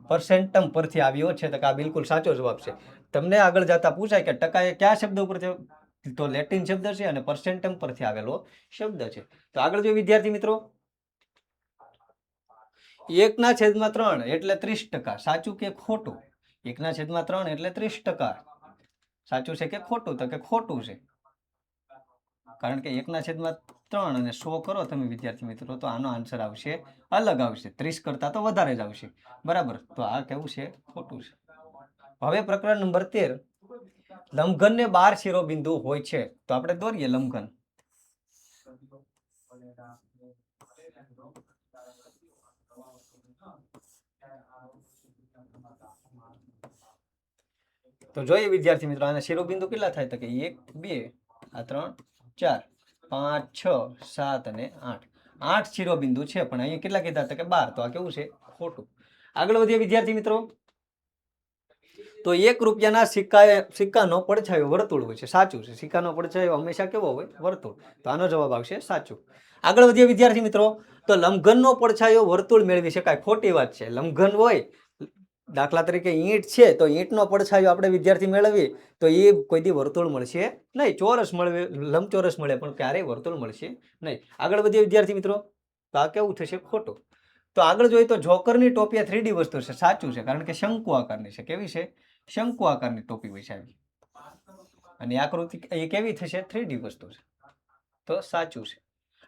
પરસેન્ટમ પરથી આવ્યો છે. તો આ બિલકુલ સાચો જવાબ છે. તમને આગળ જતા પૂછાય કે ટકા એ કયા શબ્દ ઉપરથી, તો લેટિન શબ્દ છે અને પરસેન્ટમ પરથી આવેલો શબ્દ છે. તો આગળ જોઈએ વિદ્યાર્થી મિત્રો 1/3 એટલે 30%. સાચું કે ખોટું? 1/3 એટલે 30%. સાચું છે કે ખોટું? તો કે ખોટું છે. કારણ કે 1/3 અને 100 કરો તમે વિદ્યાર્થી મિત્રો તો આનો આન્સર આવશે અલગ આવશે. 30 કરતા તો વધારે જ આવશે. બરાબર. તો આ કેવું છે ખોટું છે. હવે પ્રકરણ નંબર 13. લંબઘનને 12 શિરોબિંદુ હોય છે. તો આપણે દોરીએ લંબઘન. તો જોઈએ વિદ્યાર્થી મિત્રો આના શિરોબિંદુ કેટલા થાય તો કે 1 2 આ 3 4 5 6 7 અને 8. 8 શિરોબિંદુ છે પણ અહીંયા કેટલા કીધા તો કે 12. તો આ કેવું છે ખોટું. આગળ વધીએ વિદ્યાર્થી મિત્રો તો 1 રૂપિયાના સિક્કાનો પડછાયો વર્તુળ હોય છે. સાચું છે. સિક્કાનો પડછાયો હંમેશા કેવો હોય વર્તુળ. તો આનો જવાબ આવશે સાચું. આગળ વધીએ વિદ્યાર્થી મિત્રો તો લંબઘનનો પડછાયો વર્તુળ મેળવી શકાય. ખોટી વાત છે. લંબઘન હોય દાખલા તરીકે ઈંટ છે તો ઈંટનો પડછાયો આપણે વિદ્યાર્થી મેળવીએ તો એ કોઈ દી વર્તુળ મળશે નહીં. ચોરસ મળે, લંબચોરસ મળે પણ ક્યારેય વર્તુળ મળશે નહીં. આગળ વધીએ વિદ્યાર્થી મિત્રો તો આ કેવું થશે ખોટું. તો આગળ જોઈએ તો જોકરની ટોપી આ 3D વસ્તુ છે. સાચું છે. કારણ કે શંકુ આકારની છે. કેવી છે? શંકુ આકારની ટોપી હોય છે આવી. અને આકૃતિ એ કેવી થશે 3D વસ્તુ છે. તો સાચું છે.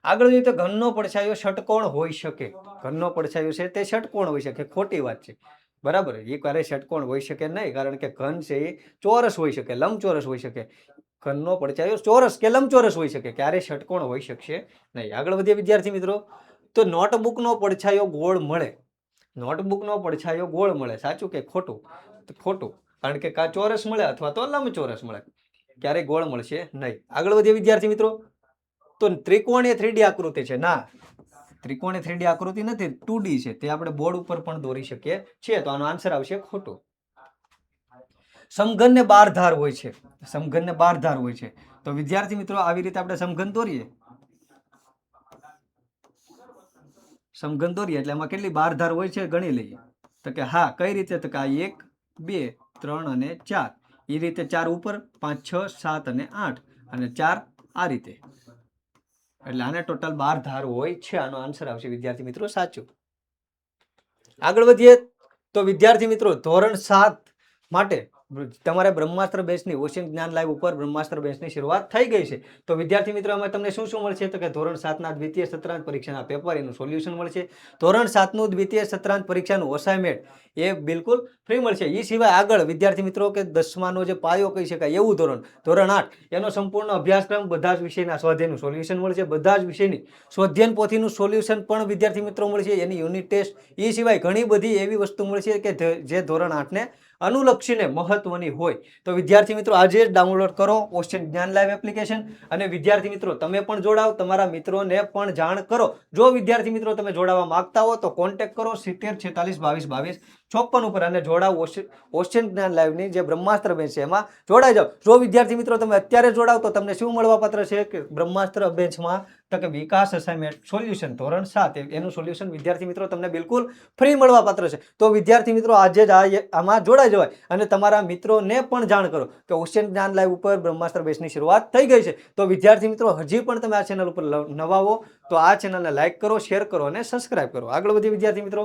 આગળ જોઈએ તો ઘનનો પડછાયો ષટકોણ હોઈ શકે. ઘનનો પડછાયો છે તે ષટકોણ હોઈ શકે. ખોટી વાત છે. બરાબર. એ ક્યારે ષટકોણ હોઈ શકે નહીં. કારણ કે ઘન છે એ ચોરસ હોઈ શકે, લંબચોરસ હોઈ શકે. ઘનનો પડછાયો ચોરસ કે લંબચોરસ હોઈ શકે. ક્યારે ષટકોણ હોઈ શકશે નહીં. આગળ વધીએ વિદ્યાર્થી મિત્રો તો નોટબુકનો પડછાયો ગોળ મળે. નોટબુકનો પડછાયો ગોળ મળે. સાચું કે ખોટું? તો ખોટું. કારણ કે કા ચોરસ મળે અથવા તો લંબચોરસ મળે. ક્યારેય ગોળ મળશે નહીં. આગળ વધીએ વિદ્યાર્થી મિત્રો તો ત્રિકોણ એ 3D આકૃતિ છે. ના, ત્રિકોણ એ 3D આકૃતિ નથી, 2D છે. તે આપણે બોર્ડ ઉપર પણ દોરી શકીએ છીએ. તો આનો આન્સર આવશે ખોટું. સમઘનને 12 ધાર હોય છે. સમઘનને 12 ધાર હોય છે. તો વિદ્યાર્થી મિત્રો આવી રીતે આપણે સમઘન દોરીએ. સમઘન દોરીએ એટલે એમાં કેટલી 12 ધાર હોય છે ગણી લઈએ. તો કે હા કઈ રીતે? તો કે આ 1 2 3 અને 4. એ રીતે 4 ઉપર, 5 6 7 અને 8 અને 4 આ રીતે. એટલે આને ટોટલ 12 ધાર હોય છે. આનો આન્સર આવશે વિદ્યાર્થી મિત્રો સાચું. આગળ વધીએ તો વિદ્યાર્થી મિત્રો ધોરણ 7 માટે તમારે બ્રહ્માસ્ત્ર બેચની ઓશન જ્ઞાન લાઈવ ઉપર બ્રહ્માસ્ત્ર બેચની શરૂઆત થઈ ગઈ છે. તો વિદ્યાર્થી મિત્રો આમાં તમને શું શું મળશે? તો કે ધોરણ 7ના દ્વિતીય સત્રાંત પરીક્ષાના પેપર એનું સોલ્યુશન મળશે. ધોરણ 7નું દ્વિતીય સત્રાંત પરીક્ષાનું અસાઇનમેન્ટ એ બિલકુલ ફ્રી મળશે. એ સિવાય આગળ વિદ્યાર્થી મિત્રો કે 10માનો જે પાયો કહી શકાય એવું ધોરણ 8 એનો સંપૂર્ણ અભ્યાસક્રમ બધા જ વિષયના સ્વાધ્યાયનું સોલ્યુશન મળશે. બધા જ વિષયની સ્વાધ્યાયન પોથીનું સોલ્યુશન પણ વિદ્યાર્થી મિત્રો મળશે. એની યુનિટ ટેસ્ટ એ સિવાય ઘણી બધી એવી વસ્તુ મળશે કે જે ધોરણ 8ને અનુલક્ષીને મહત્વની હોય. તો વિદ્યાર્થી મિત્રો આજે જ ડાઉનલોડ કરો ઓશન જ્ઞાન લાઈવ એપ્લિકેશન. અને વિદ્યાર્થી મિત્રો તમે પણ જોડાઓ, તમારા મિત્રોને પણ જાણ કરો. જો વિદ્યાર્થી મિત્રો તમે જોડાવા માંગતા હો તો કોન્ટેક્ટ કરો 70 46 22 22 54 ઉપર અને જોડાઓ ઓશન જ્ઞાન લાઈવની જે બ્રહ્માસ્ત્ર બેન્ચ છે એમાં જોડાઈ જાઓ. જો વિદ્યાર્થી મિત્રો તમે અત્યારે જોડાઓ તો તમને શું મળવાપાત્ર છે કે બ્રહ્માસ્ત્ર બેન્ચમાં તો કે વિકાસ અસાઇનમેન્ટ સોલ્યુશન ધોરણ 7 એનું સોલ્યુશન વિદ્યાર્થી મિત્રો તમને બિલકુલ ફ્રી મળવાપાત્ર છે. તો વિદ્યાર્થી મિત્રો આજે જ આમાં જોડાઈ જવાય અને તમારા મિત્રોને પણ જાણ કરો કે ઓશન જ્ઞાન લાઈવ ઉપર બ્રહ્માસ્ત્ર બેચની શરૂઆત થઈ ગઈ છે. તો વિદ્યાર્થી મિત્રો હજી પણ તમે આ ચેનલ ઉપર નવા હો તો આ ચેનલને લાઈક કરો, શેર કરો અને સબસ્ક્રાઇબ કરો. આગળ વધીએ વિદ્યાર્થી મિત્રો.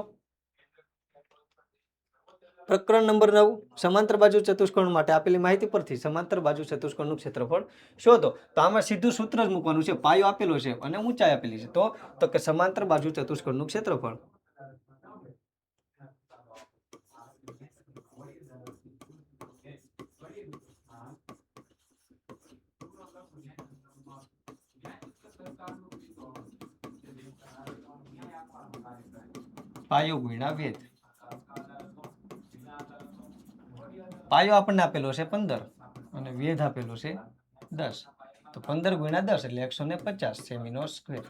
પ્રકરણ નંબર 9 સમાંતર બાજુ ચતુષ્કોણ માટે આપેલી માહિતી પરથી સમાંતર બાજુ ચતુષ્કોણનું ક્ષેત્રફળ શોધો. તો આમાં સીધું સૂત્ર જ મૂકવાનું છે. પાયો આપેલો છે અને ઊંચાઈ આપેલી છે. તો કે સમાંતર બાજુ ચતુષ્કોણનું ક્ષેત્રફળ પાયો ગુણ્યા વેધ. પાયો આપણને આપેલો છે 15 અને વેધ આપેલો છે 10. તો 15 ગુણ્યા 10 એટલે 150 સેમીનો સ્ક્વેર.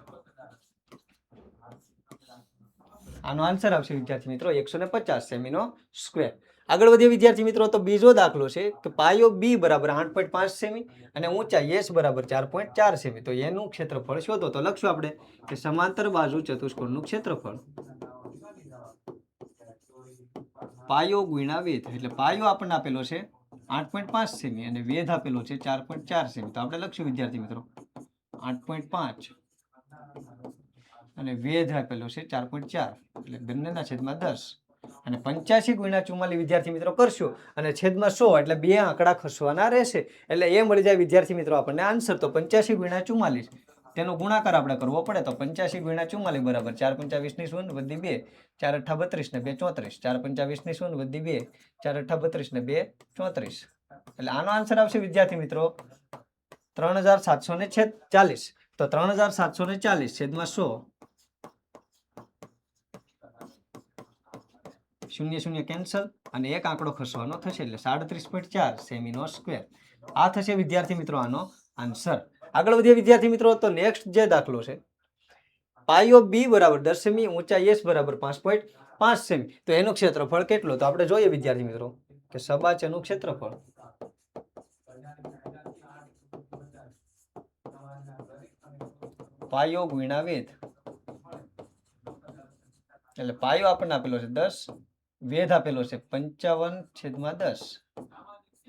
આનો આન્સર આવશે વિદ્યાર્થી મિત્રો 150 સેમીનો સ્ક્વેર. આગળ વધીએ વિદ્યાર્થી મિત્રો. તો બીજો દાખલો છે કે પાયો બી બરાબર 8.5 સેમી અને ઊંચાઈ એસ બરાબર 4.4 સેમી. તો એનું ક્ષેત્રફળ શોધો. તો લખશું આપણે કે સમાંતર બાજુ ચતુષ્કોણનું ક્ષેત્રફળ પાયો ગુણ્યા વેધ. એટલે પાયો આપણને આપેલો છે 8.5 સેમી અને વેધ આપેલો છે 4.4 સેમી. તો આપણે લખશું વિદ્યાર્થી મિત્રો 8.5 અને વેધ આપેલો છે 4.4 એટલે બંનેના છેદમાં 10 અને 85 ગુણ્યા 44 વિદ્યાર્થી મિત્રો કરશું અને છેદમાં 100 એટલે બે આંકડા ખસવાના રહેશે એટલે એ મળી જાય વિદ્યાર્થી મિત્રો આપણને આન્સર. તો 85 ગુણ્યા 44 તેનો ગુણાકાર આપણે કરવો પડે. તો 85 ગુણ્યા 44 બરાબર 4 25 ની શૂન્ય વધી 2 4 8 32 ને 2 34 4 25 ની શૂન્ય વધી 2 4 8 32 ને 2 34 એટલે આનો આન્સર આવશે વિદ્યાર્થી મિત્રો 3740. તો 3740 છેદમાં 100 શૂન્ય શૂન્ય કેન્સલ અને એક આંકડો ખસવાનો થશે એટલે 37.4 સેમીનો સ્ક્વેર. આ થશે વિદ્યાર્થી મિત્રો આનો આન્સર. આગળ વધીએ વિદ્યાર્થી મિત્રો. તો નેક્સ્ટ જે દાખલો છે પાયો બી બરાબર 10 સેમી ઊંચાઈ એસ બરાબર 5.5 સેમી. તો એનું ક્ષેત્રફળ કેટલું? તો આપણે જોઈએ વિદ્યાર્થી મિત્રો કે સબાચનું ક્ષેત્રફળ પાયો ગુણ્યા વેધ. એટલે પાયો આપણને આપેલો છે 10, વેધ આપેલો છે 55/10.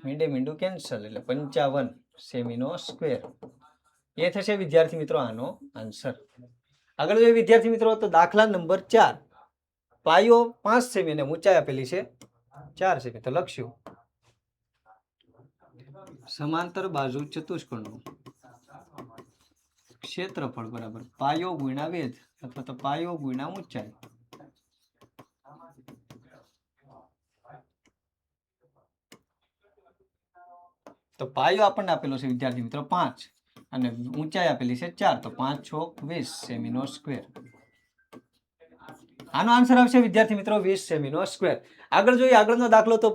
મીંડે મીંડું કેન્સલ એટલે 55 સેમીનો સ્ક્વેર. એ થશે વિદ્યાર્થી મિત્રો આનો આન્સર. આગળ જોઈએ વિદ્યાર્થી મિત્રો. તો દાખલા નંબર 4 પાયો 5 સેમી અને ઊંચાઈ આપેલી છે 4 સેમી. તો લખશું સમાંતર બાજુ ચતુષ્કોણનું ક્ષેત્રફળ બરાબર પાયો ગુણ્યા વેધ અથવા તો પાયો ગુણ્યા ઊંચાઈ. તો પાયો આપણને આપેલો છે વિદ્યાર્થી મિત્રો 5 અને ઊંચાઈ આપેલી છે 4. તો 5 6 20 સેમીનો સ્ક્વેર. આનો આન્સર આવશે વિદ્યાર્થી મિત્રો 20 સેમીનો સ્ક્વેર. આગળ જોઈએ આગળનો દાખલો. તો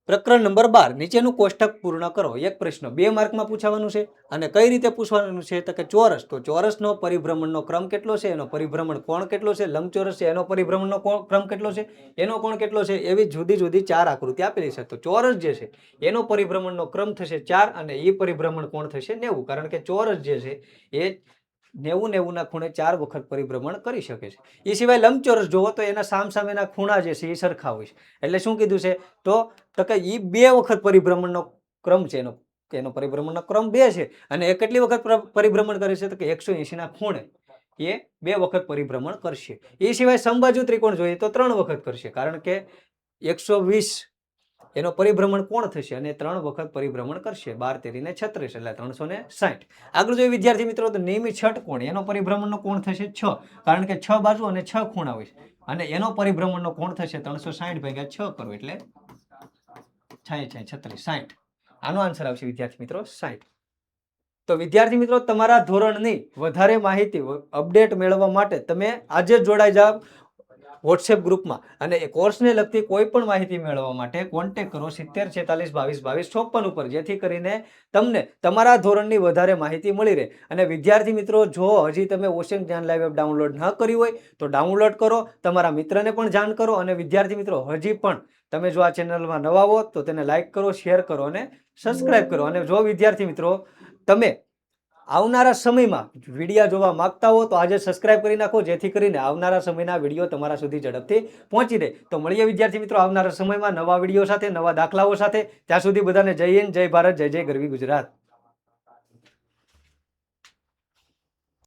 પ્રકરણ નંબર 12 નીચેનું કોષ્ટક પૂર્ણ કરો. એક પ્રશ્ન 2 માર્કમાં પૂછવાનું છે અને કઈ રીતે પૂછવાનું છે તો કે ચોરસ. તો ચોરસનો પરિભ્રમણનો ક્રમ કેટલો છે, એનો પરિભ્રમણ કોણ કેટલો છે, લંબચોરસ છે એનો પરિભ્રમણનો ક્રમ કેટલો છે, એનો કોણ કેટલો છે, એવી જુદી જુદી 4 આકૃતિ આપેલી છે. તો ચોરસ જે છે એનો પરિભ્રમણનો ક્રમ થશે 4 અને એ પરિભ્રમણ કોણ થશે 90. કારણ કે ચોરસ જે છે એ 90 ના ખૂણે 4 વખત પરિભ્રમણ કરી શકે છે. એ સિવાય લંબચોરસ જોવો તો એના સામસામેના ખૂણા જે છે એ સરખા હોય છે. એટલે શું કીધું છે તો કે એ 2 વખત પરિભ્રમણનો ક્રમ છે. એનો પરિભ્રમણનો ક્રમ 2 છે અને એ કેટલી વખત પરિભ્રમણ કરે છે તો કે 180 ના ખૂણે એ 2 વખત પરિભ્રમણ કરશે. એ સિવાય સમબાજુ ત્રિકોણ જોઈએ તો 3 વખત કરશે. કારણ કે 120 એનો પરિભ્રમણ કોણ થશે અને 3 વખત પરિભ્રમણ કરશે. 12 તેરી ને 36 એટલે 360. આગળ જોઈએ વિદ્યાર્થી મિત્રો. તો નિયમિત ષટકોણ એનો પરિભ્રમણનો કોણ થશે 6. કારણ કે 6 બાજુ અને 6 ખૂણા હોય અને એનો પરિભ્રમણનો કોણ થશે 360 ભાગ્યા 6 કરો એટલે 60. આનો આન્સર આવશે વિદ્યાર્થી મિત્રો 60. તો વિદ્યાર્થી મિત્રો તમારા ધોરણની વધારે માહિતી અપડેટ મેળવવા માટે તમે આજે જ જોડાઈ જાવ વોટ્સએપ ગ્રુપમાં. અને એ કોર્સને લગતી કોઈ પણ માહિતી મેળવવા માટે કોન્ટેક્ટ કરો 70 46 22 22 54 ઉપર, જેથી કરીને તમને તમારા ધોરણની વધારે માહિતી મળી રહે. અને વિદ્યાર્થી મિત્રો, જો હજી તમે ઓશન જ્ઞાન લાઈવ એપ ડાઉનલોડ ન કરી હોય તો ડાઉનલોડ કરો, તમારા મિત્રને પણ જાણ કરો. અને વિદ્યાર્થી મિત્રો, હજી પણ તમે જો આ ચેનલમાં નવા હો તો તેને લાઈક કરો, શેર કરો અને સબસ્ક્રાઇબ કરો. અને જો વિદ્યાર્થી મિત્રો તમે આવનારા સમયમાં વિડીયો જોવા માંગતા હો તો આજે સબસ્ક્રાઇબ કરી નાખો, જેથી કરીને આવનારા સમયના વિડીયો તમારા સુધી ઝડપથી પહોંચી રહે. તો મળીએ વિદ્યાર્થી મિત્રો આવનારા સમયમાં નવા વિડીયો સાથે, નવા દાખલાઓ સાથે. ત્યાં સુધી બધાને જય હિન્દ, જય ભારત, જય જય ગરવી ગુજરાત.